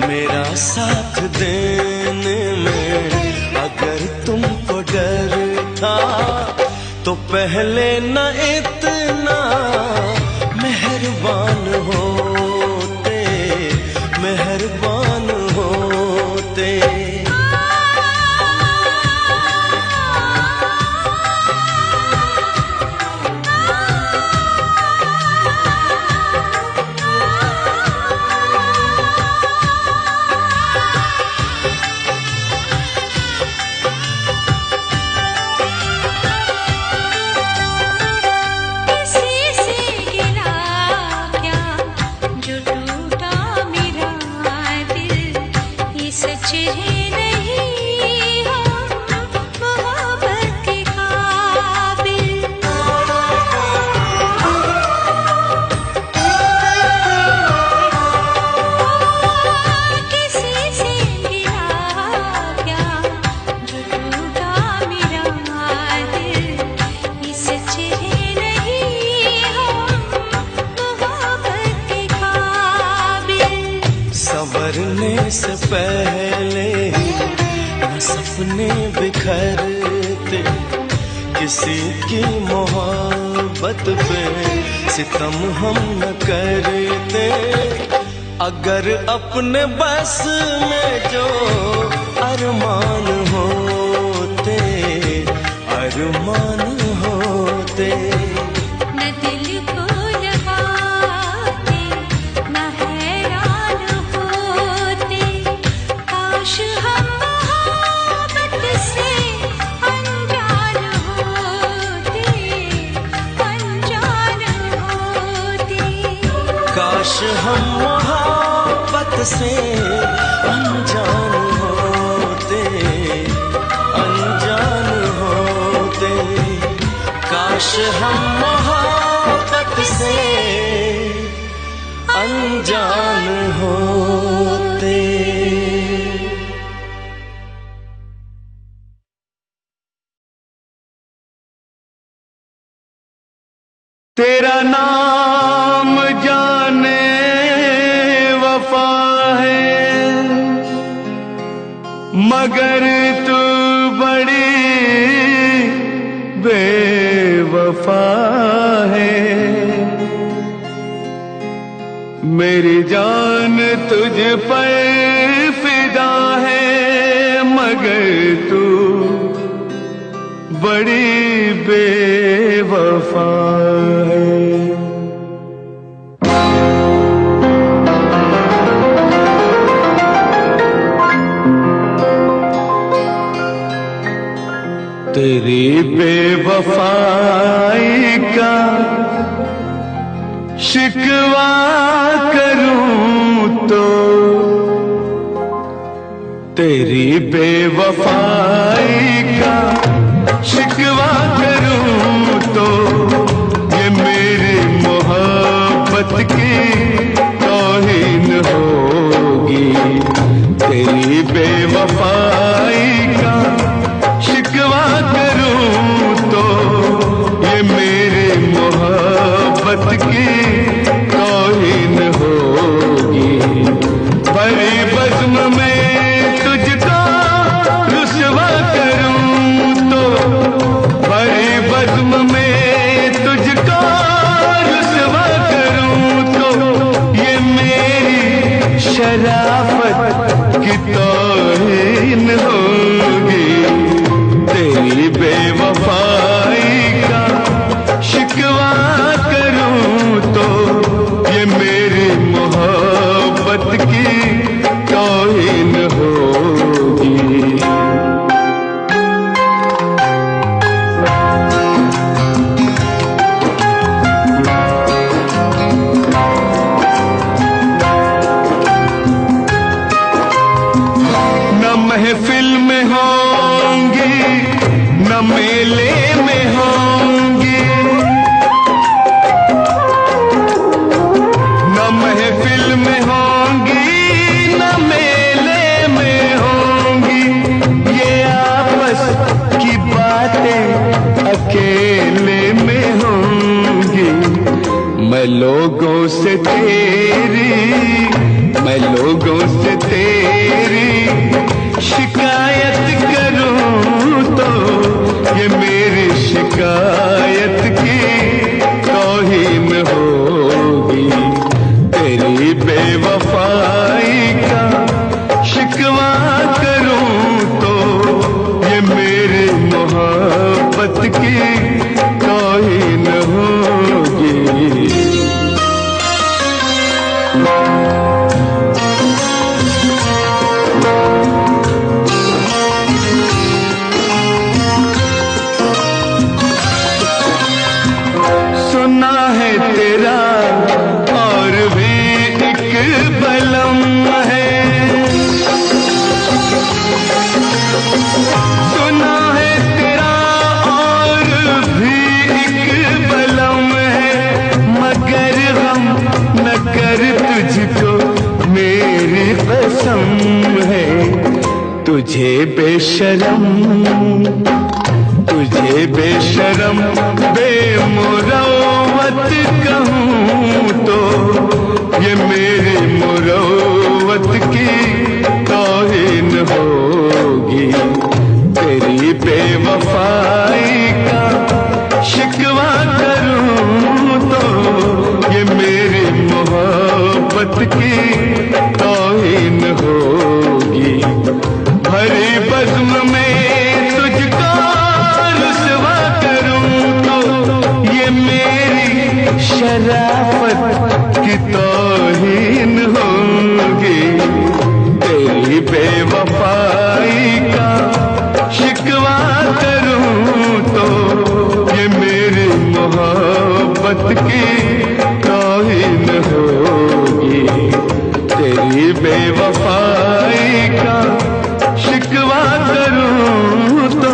मेरा साथ देने में अगर तुमको डर था तो पहले न इतना मेहरबान होते, मेहरबान होते। मरने से पहले न सपने बिखरते, किसी की मोहब्बत पे सितम हम न करते। अगर अपने बस में जो अरमान होते, अरमान होते, न दिल को लगाते न हैरान होते। काश हम मोहब्बत से अनजान होते, अनजान होते। काश हम मोहब्बत से अनजान होते, अनजान होते। काश हम मोहब्बत से अनजान होते। तेरा नाम जाने वफा है, मगर तू बड़ी बेवफा है। मेरी जान तुझ पर फिदा है, मगर तू बड़ी बेवफा है। तेरी बेवफाई का शिकवा करूं तो, तेरी बेवफाई का शिकवा करूं तो, ये मेरी मोहब्बत की तौहीन होगी। तेरी बेवफाई का शिकवा करूं तो, ये मेरी मोहब्बत की तौहीन होगी। भरी बज़्म में तुझको रुसवा करूं तो, भरी बज़्म में तुझको रुसवा करूं तो, ये मेरी शराफत की तौहीन होगी। तेरी बेवफाई का शिकवा करूं तो, ये मेरी मोहब्बत की तौहीन होगी। न महफिल में होंगी, न मेले में होंगी, न महफिल में होंगी, न मेले में होंगी। ये आपस की बातें अकेले में होंगी। मैं लोगों से तेरी, मैं लोगों से तेरी शिकायत करूं तो, ये मेरी शिकायत की तौहीन होगी। तेरी बेवफाई का शिकवा करूं तो, ये मेरी मोहब्बत की तौहीन होगी। सुना है तेरा और भी एक बलम है, सुना है तेरा और भी एक बलम है। मगर हम न कर तुझको मेरी कसम है। तुझे बेशरम, तुझे बेशरम बेमुरव्वत कहूँ तो, ये मेरी मुरव्वत की मोहब्बत की तौहीन होगी। भरी बज़्म में तुझको रुसवा करूं तो ये मेरी शराफत की तौहीन होगी। तेरी बेवफाई का शिकवा करूं तो ये मेरी मोहब्बत की तौहीन होगी। तेरी बेवफाई का शिकवा करूं तो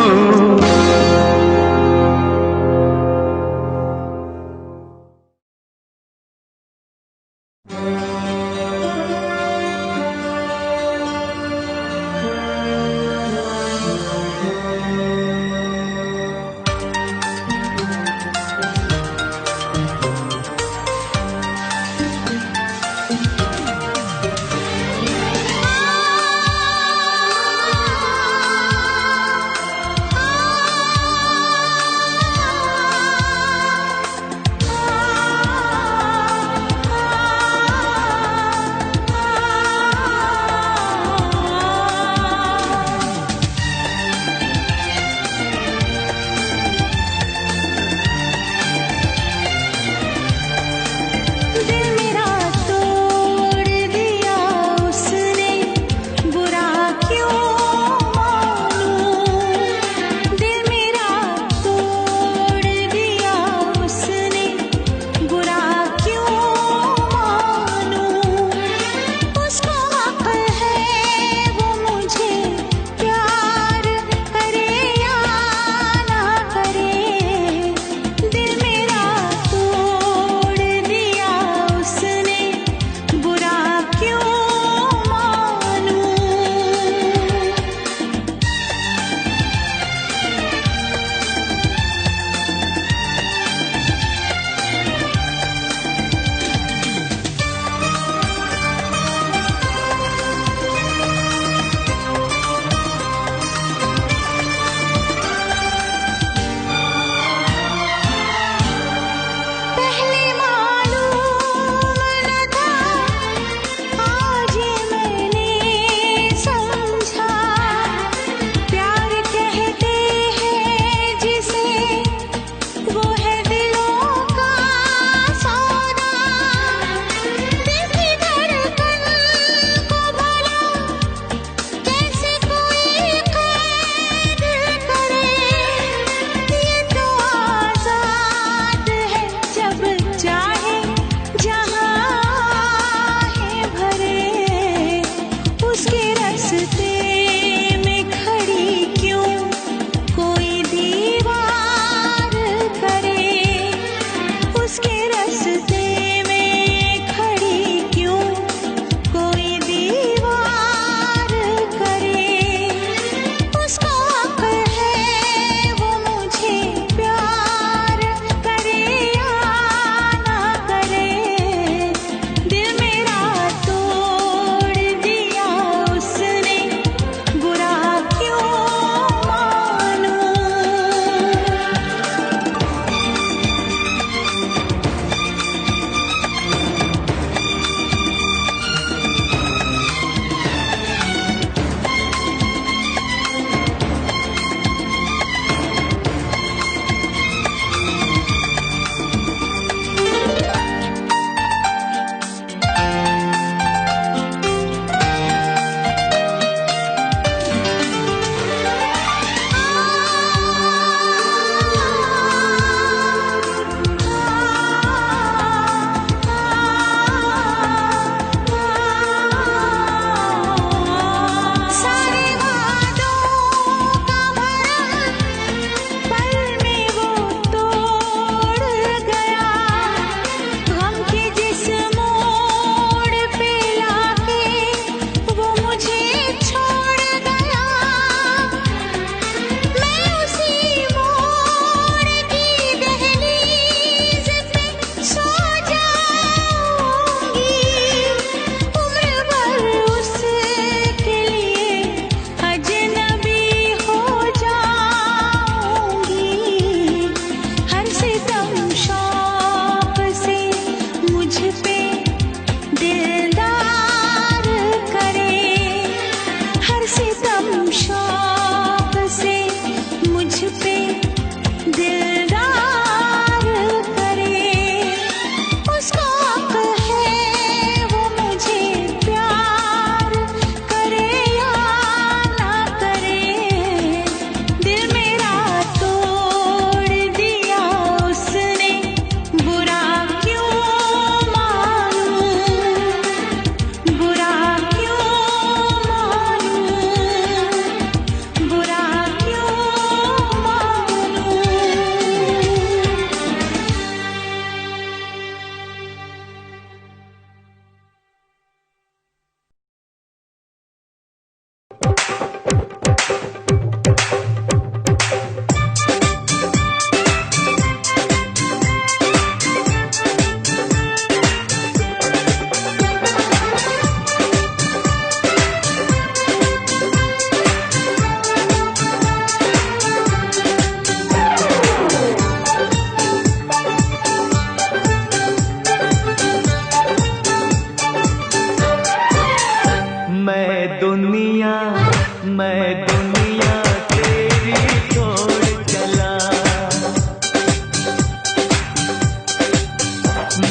मैं दुनिया तेरी छोड़ चला,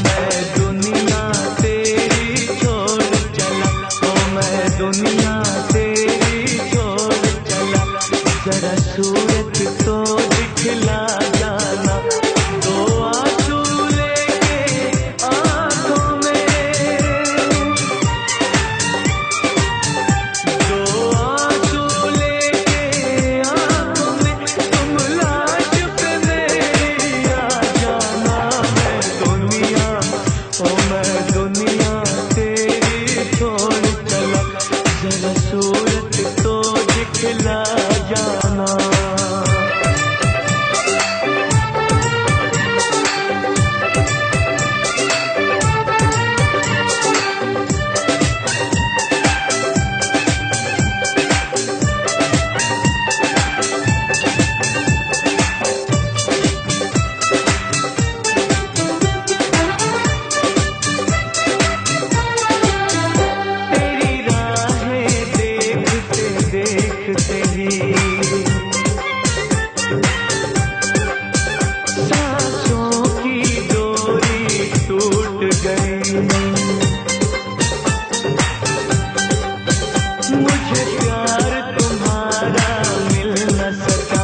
मैं दुनिया तेरी छोड़ चला, ओ मैं दुनिया तेरी छोड़ चला। जरा सूरत तो दिखला जाना, दो आंसू लेके आंखों में, दो आंसू लेके आंखों में, तुम लाज पे मेरी आ जाना। मैं दुनिया, ओ मैं दुनिया तेरी छोड़ चला, जरा सूरत तो दिखला जाना। तेरी राहें देखते देखते ही सांसों की डोरी टूट गई। मुझे प्यार तुम्हारा मिल न सका,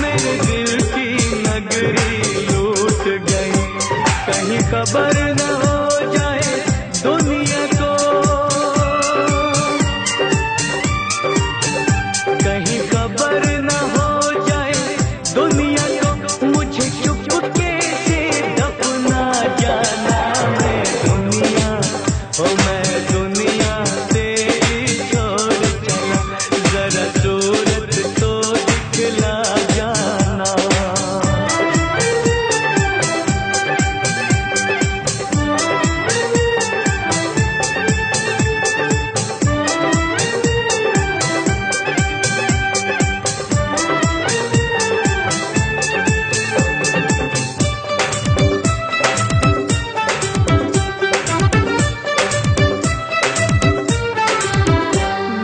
मेरे दिल की नगरी लूट गई। कहीं खबर न हो जाए दुनिया को, कहीं खबर न हो जाए दुनिया को, मुझे चुपके से दफना जाना। मैं दुनिया, ओ मैं दुनिया तेरी छोड़ चला, जरा सूरत तो दिखला जाना।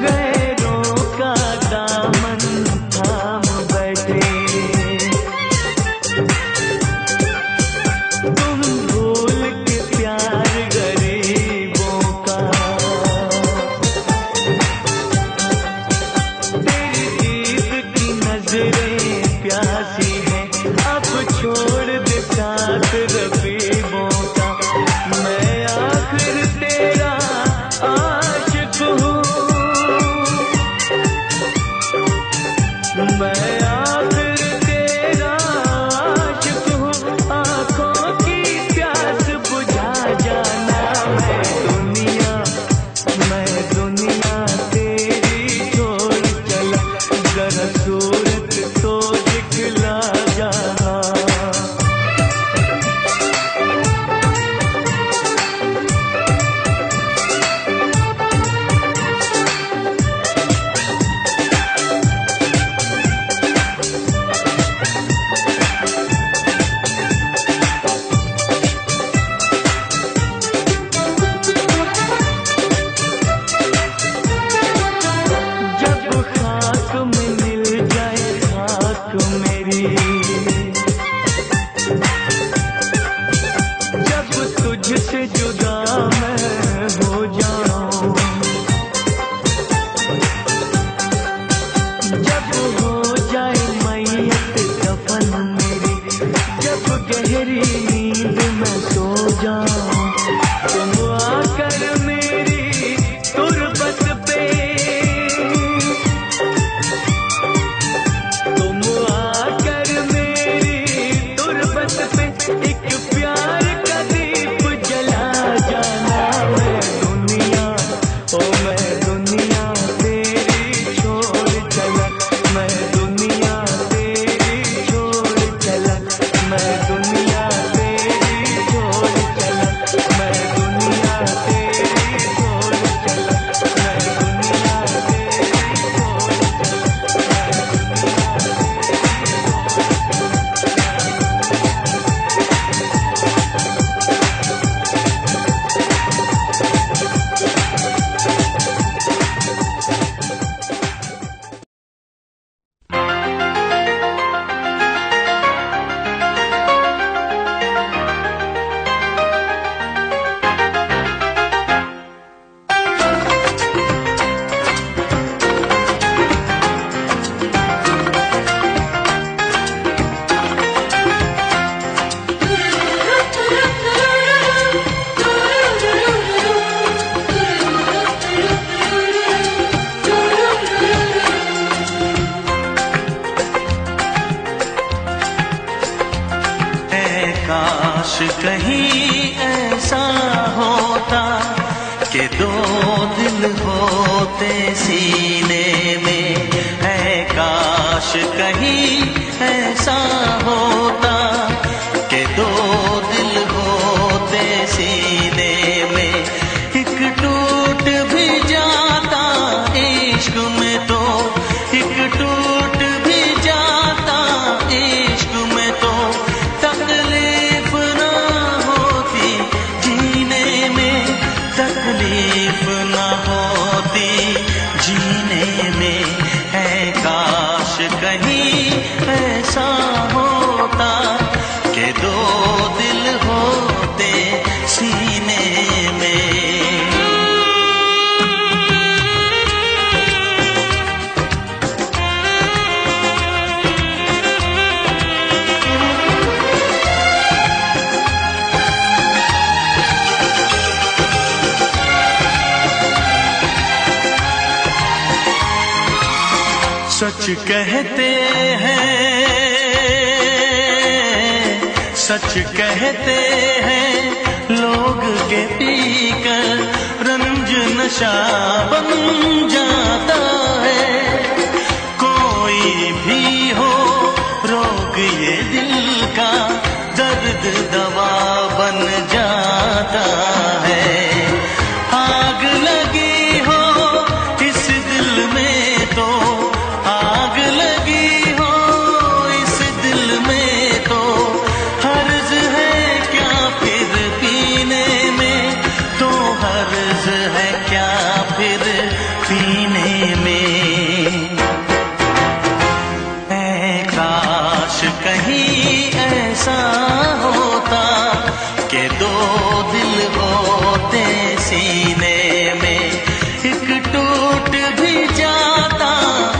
गैरों का दामन थाम बैठे, तुम भूल के प्यार गरीबों का। तेरी दीद की नजरें प्यासी हैं, अब छोड़ दे साथ रफीबों का। मैं आखिर तेरा आशिक हूँ, मैं आखिर तेरा आशिक हूँ, आँखों की प्यास बुझा जाना। मैं दुनिया तेरी छोड़ चला, जरा सूरत तो दिखला जाना। जब खाक में मिल जाए खाक मेरी, जब तुझसे जुदा मैं हो जाऊं, जब हो जाए मैयत दफन मेरी, जब गहरी नींद में सो जाऊं, तुम आकर मेरी तुरबत पे, तुम आकर मेरी तुरबत पे एक प्यार का दीप जला जाना। काश कहीं ऐसा होता कि दो दिल होते सीने में, है काश कहीं ऐसा होता कि दो दिल होते सीने में। एक टूट भी जाता इश्क में तो, एक टूट भी जाता इश्क में तो, तकलीफ ना होती जीने में, तकलीफ ना होती जीने में। है काश कहीं ऐसा होता कि दो दिल होते सीने में। सच कहते हैं, सच कहते हैं लोग के पीकर रंज नशा बन जाता है। कोई भी हो रोग ये दिल का, दर्द दवा बन जाता है। आग लगी हो इस दिल में तो, आग लगी हो इस दिल में तो, हर्ज है क्या फिर पीने में, तो हर्ज है क्या फिर पीने में। है काश कहीं ऐसा होता कि दो दिल होते सीने में। एक टूट भी जाता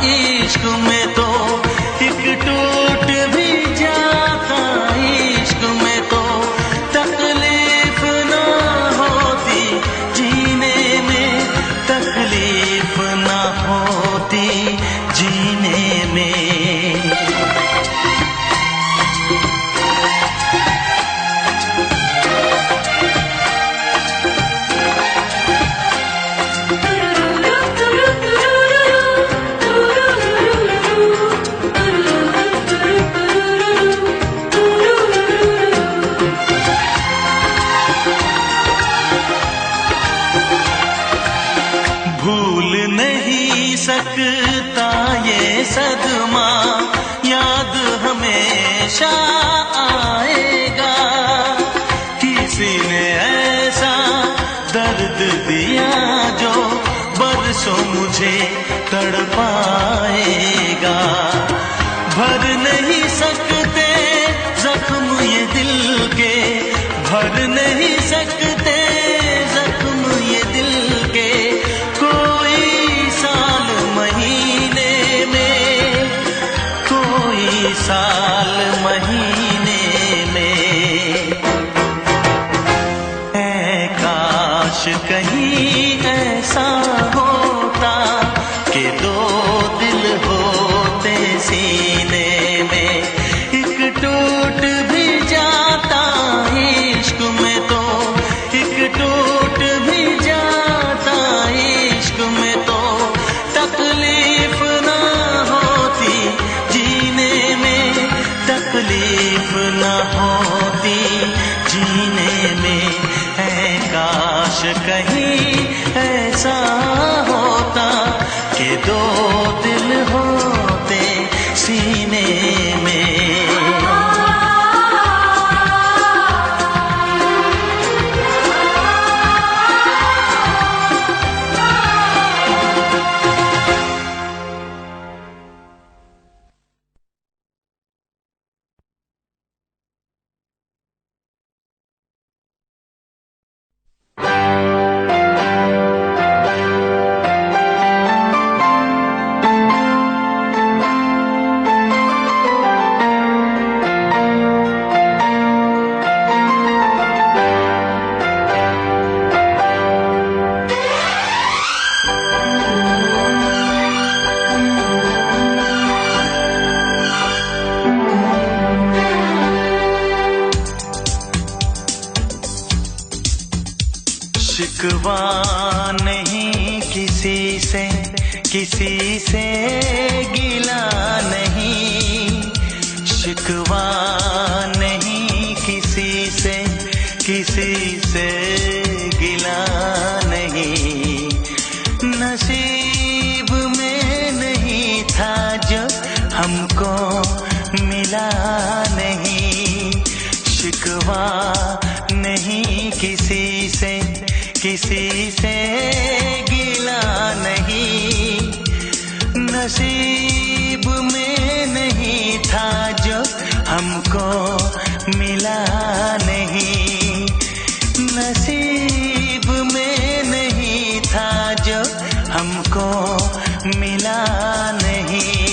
इश्क में तो, एक टूट भी जाता इश्क में तो, तकलीफ ना होती जीने में, तकलीफ ना होती जीने में। भूल नहीं सकता ये सदमा, याद हमेशा आएगा। किसी ने ऐसा दर्द दिया जो बरसों मुझे तड़पाएगा। भर नहीं सकते जख्म ये दिल के, भर नहीं सकते जख्म ये दिल के। कोई साल महीने में, कोई साल महीने में। है काश कहीं ऐसा होता कि दो दिल होते सीने में। एक टूट भी जाता इश्क में तो, शिकवा नहीं किसी से गिला नहीं, शिकवा नहीं किसी से गिला नहीं। नसीब में नहीं था जो हमको मिला नहीं, शिकवा नहीं किसी से गिला नहीं। नसीब में नहीं था जो हमको मिला नहीं, नसीब में नहीं था जो हमको मिला नहीं।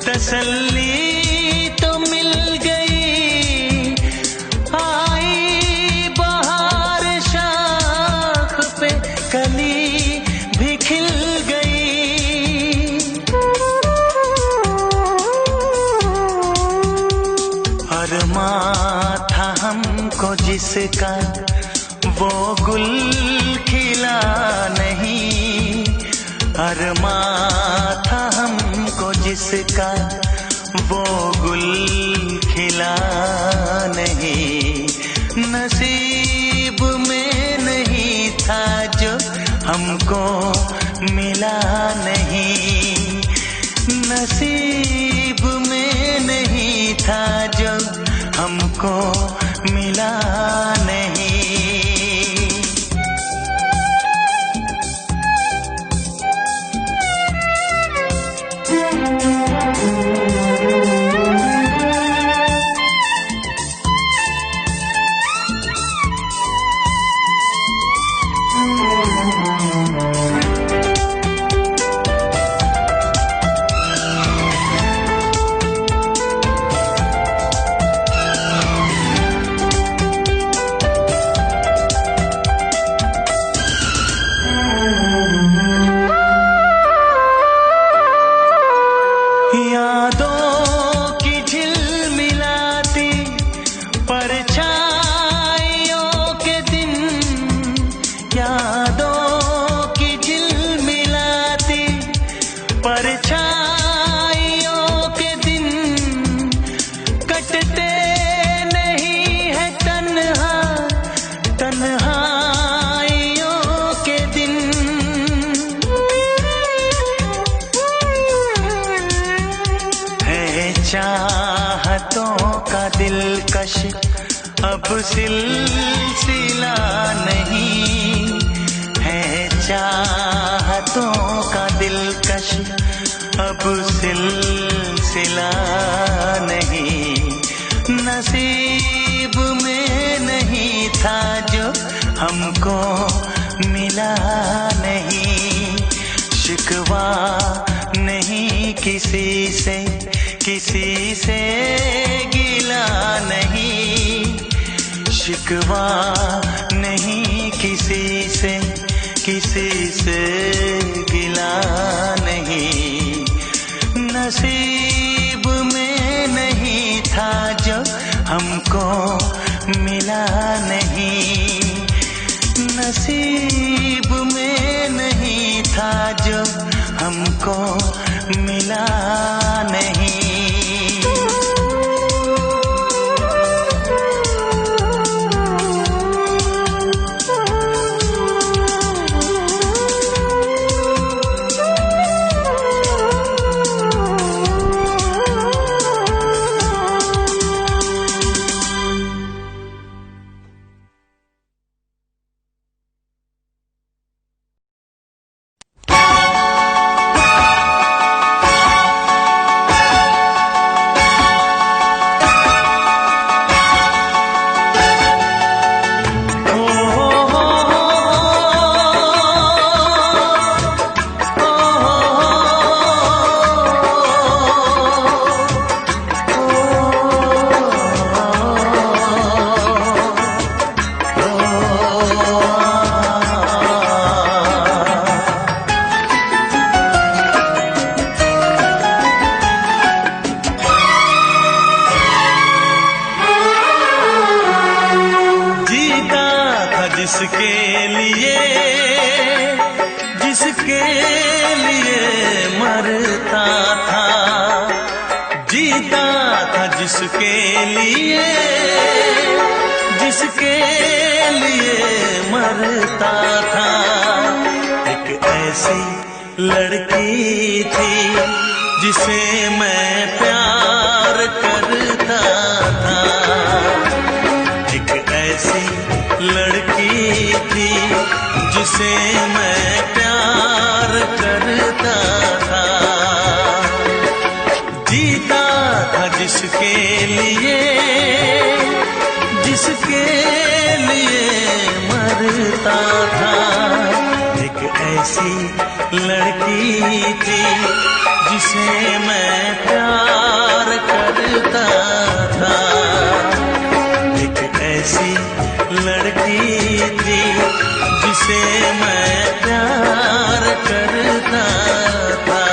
तसल्ली तो मिल गई, आई बहार शाख पे कली भी खिल गई। अरमां था हमको जिसका वो गुल खिला नहीं, अरमां था हमको जिसका वो गुल खिला नहीं। नसीब में नहीं था जो हमको मिला नहीं, नसीब में नहीं था जो हमको मिला नहीं। यादों की झिलमिलाती परछाइयों के दिन, यादों की झिलमिलाती परछाइयों के दिन, कटते नहीं है तन्हा तन्हाइयों के दिन। चाहतों का दिलकश अब सिलसिला नहीं है, चाहतों का दिलकश अब सिलसिला नहीं। नसीब में नहीं था जो हमको मिला नहीं, शिकवा नहीं किसी से गिला नहीं, शिकवा नहीं किसी से गिला नहीं। नसीब में नहीं था जो हमको मिला नहीं, नसीब में नहीं था जो हमको मिला नहीं। जिसके लिए मरता था, जीता था जिसके लिए मरता था। एक ऐसी लड़की थी जिसे मैं प्यार करता था, एक ऐसी लड़की थी जिसे मैं प्यार करता था। जीता था जिसके लिए मरता था। एक ऐसी लड़की थी जिसे मैं प्यार करता था, एक ऐसी लड़की थी जिसे मैं प्यार करता था।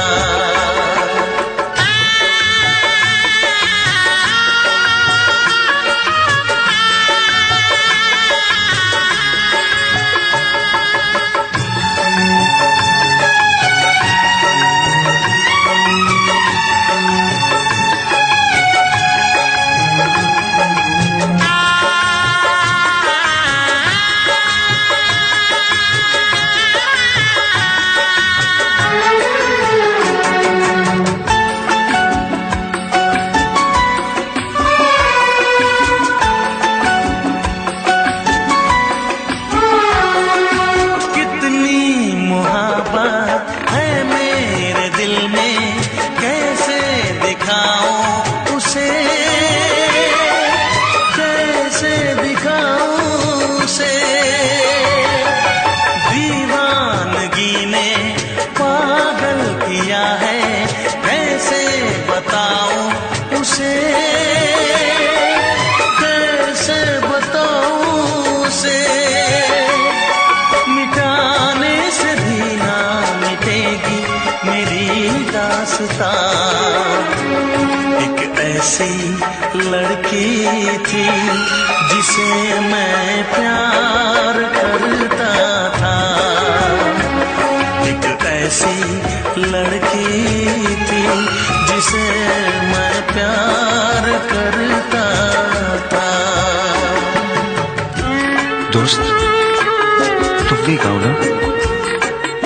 एक ऐसी लड़की थी जिसे मैं प्यार करता था, एक ऐसी लड़की थी जिसे मैं प्यार करता था। दोस्त, तुम भी गाओ ना,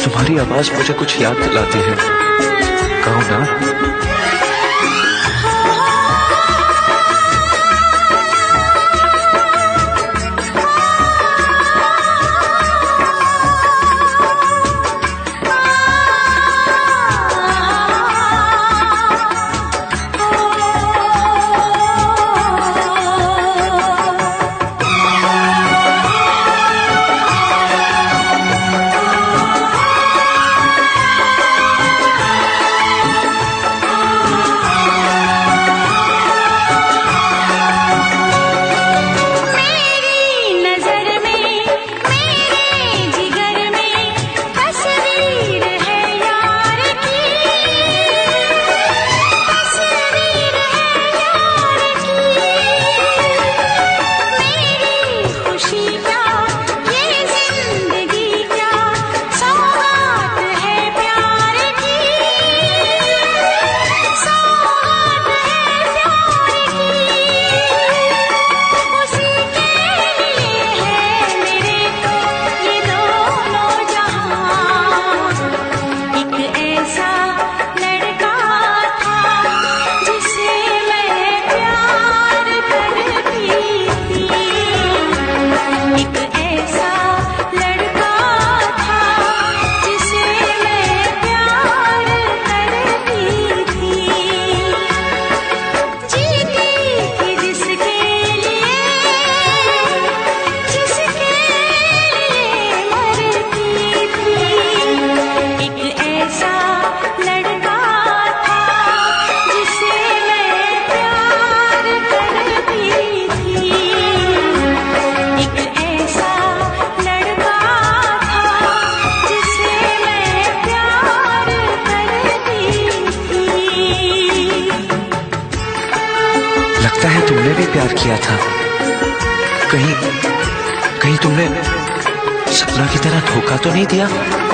तुम्हारी आवाज मुझे कुछ याद दिलाती है, गाओ ना। लगता है तुमने भी प्यार किया था, कहीं तुमने सपना की तरह धोखा तो नहीं दिया?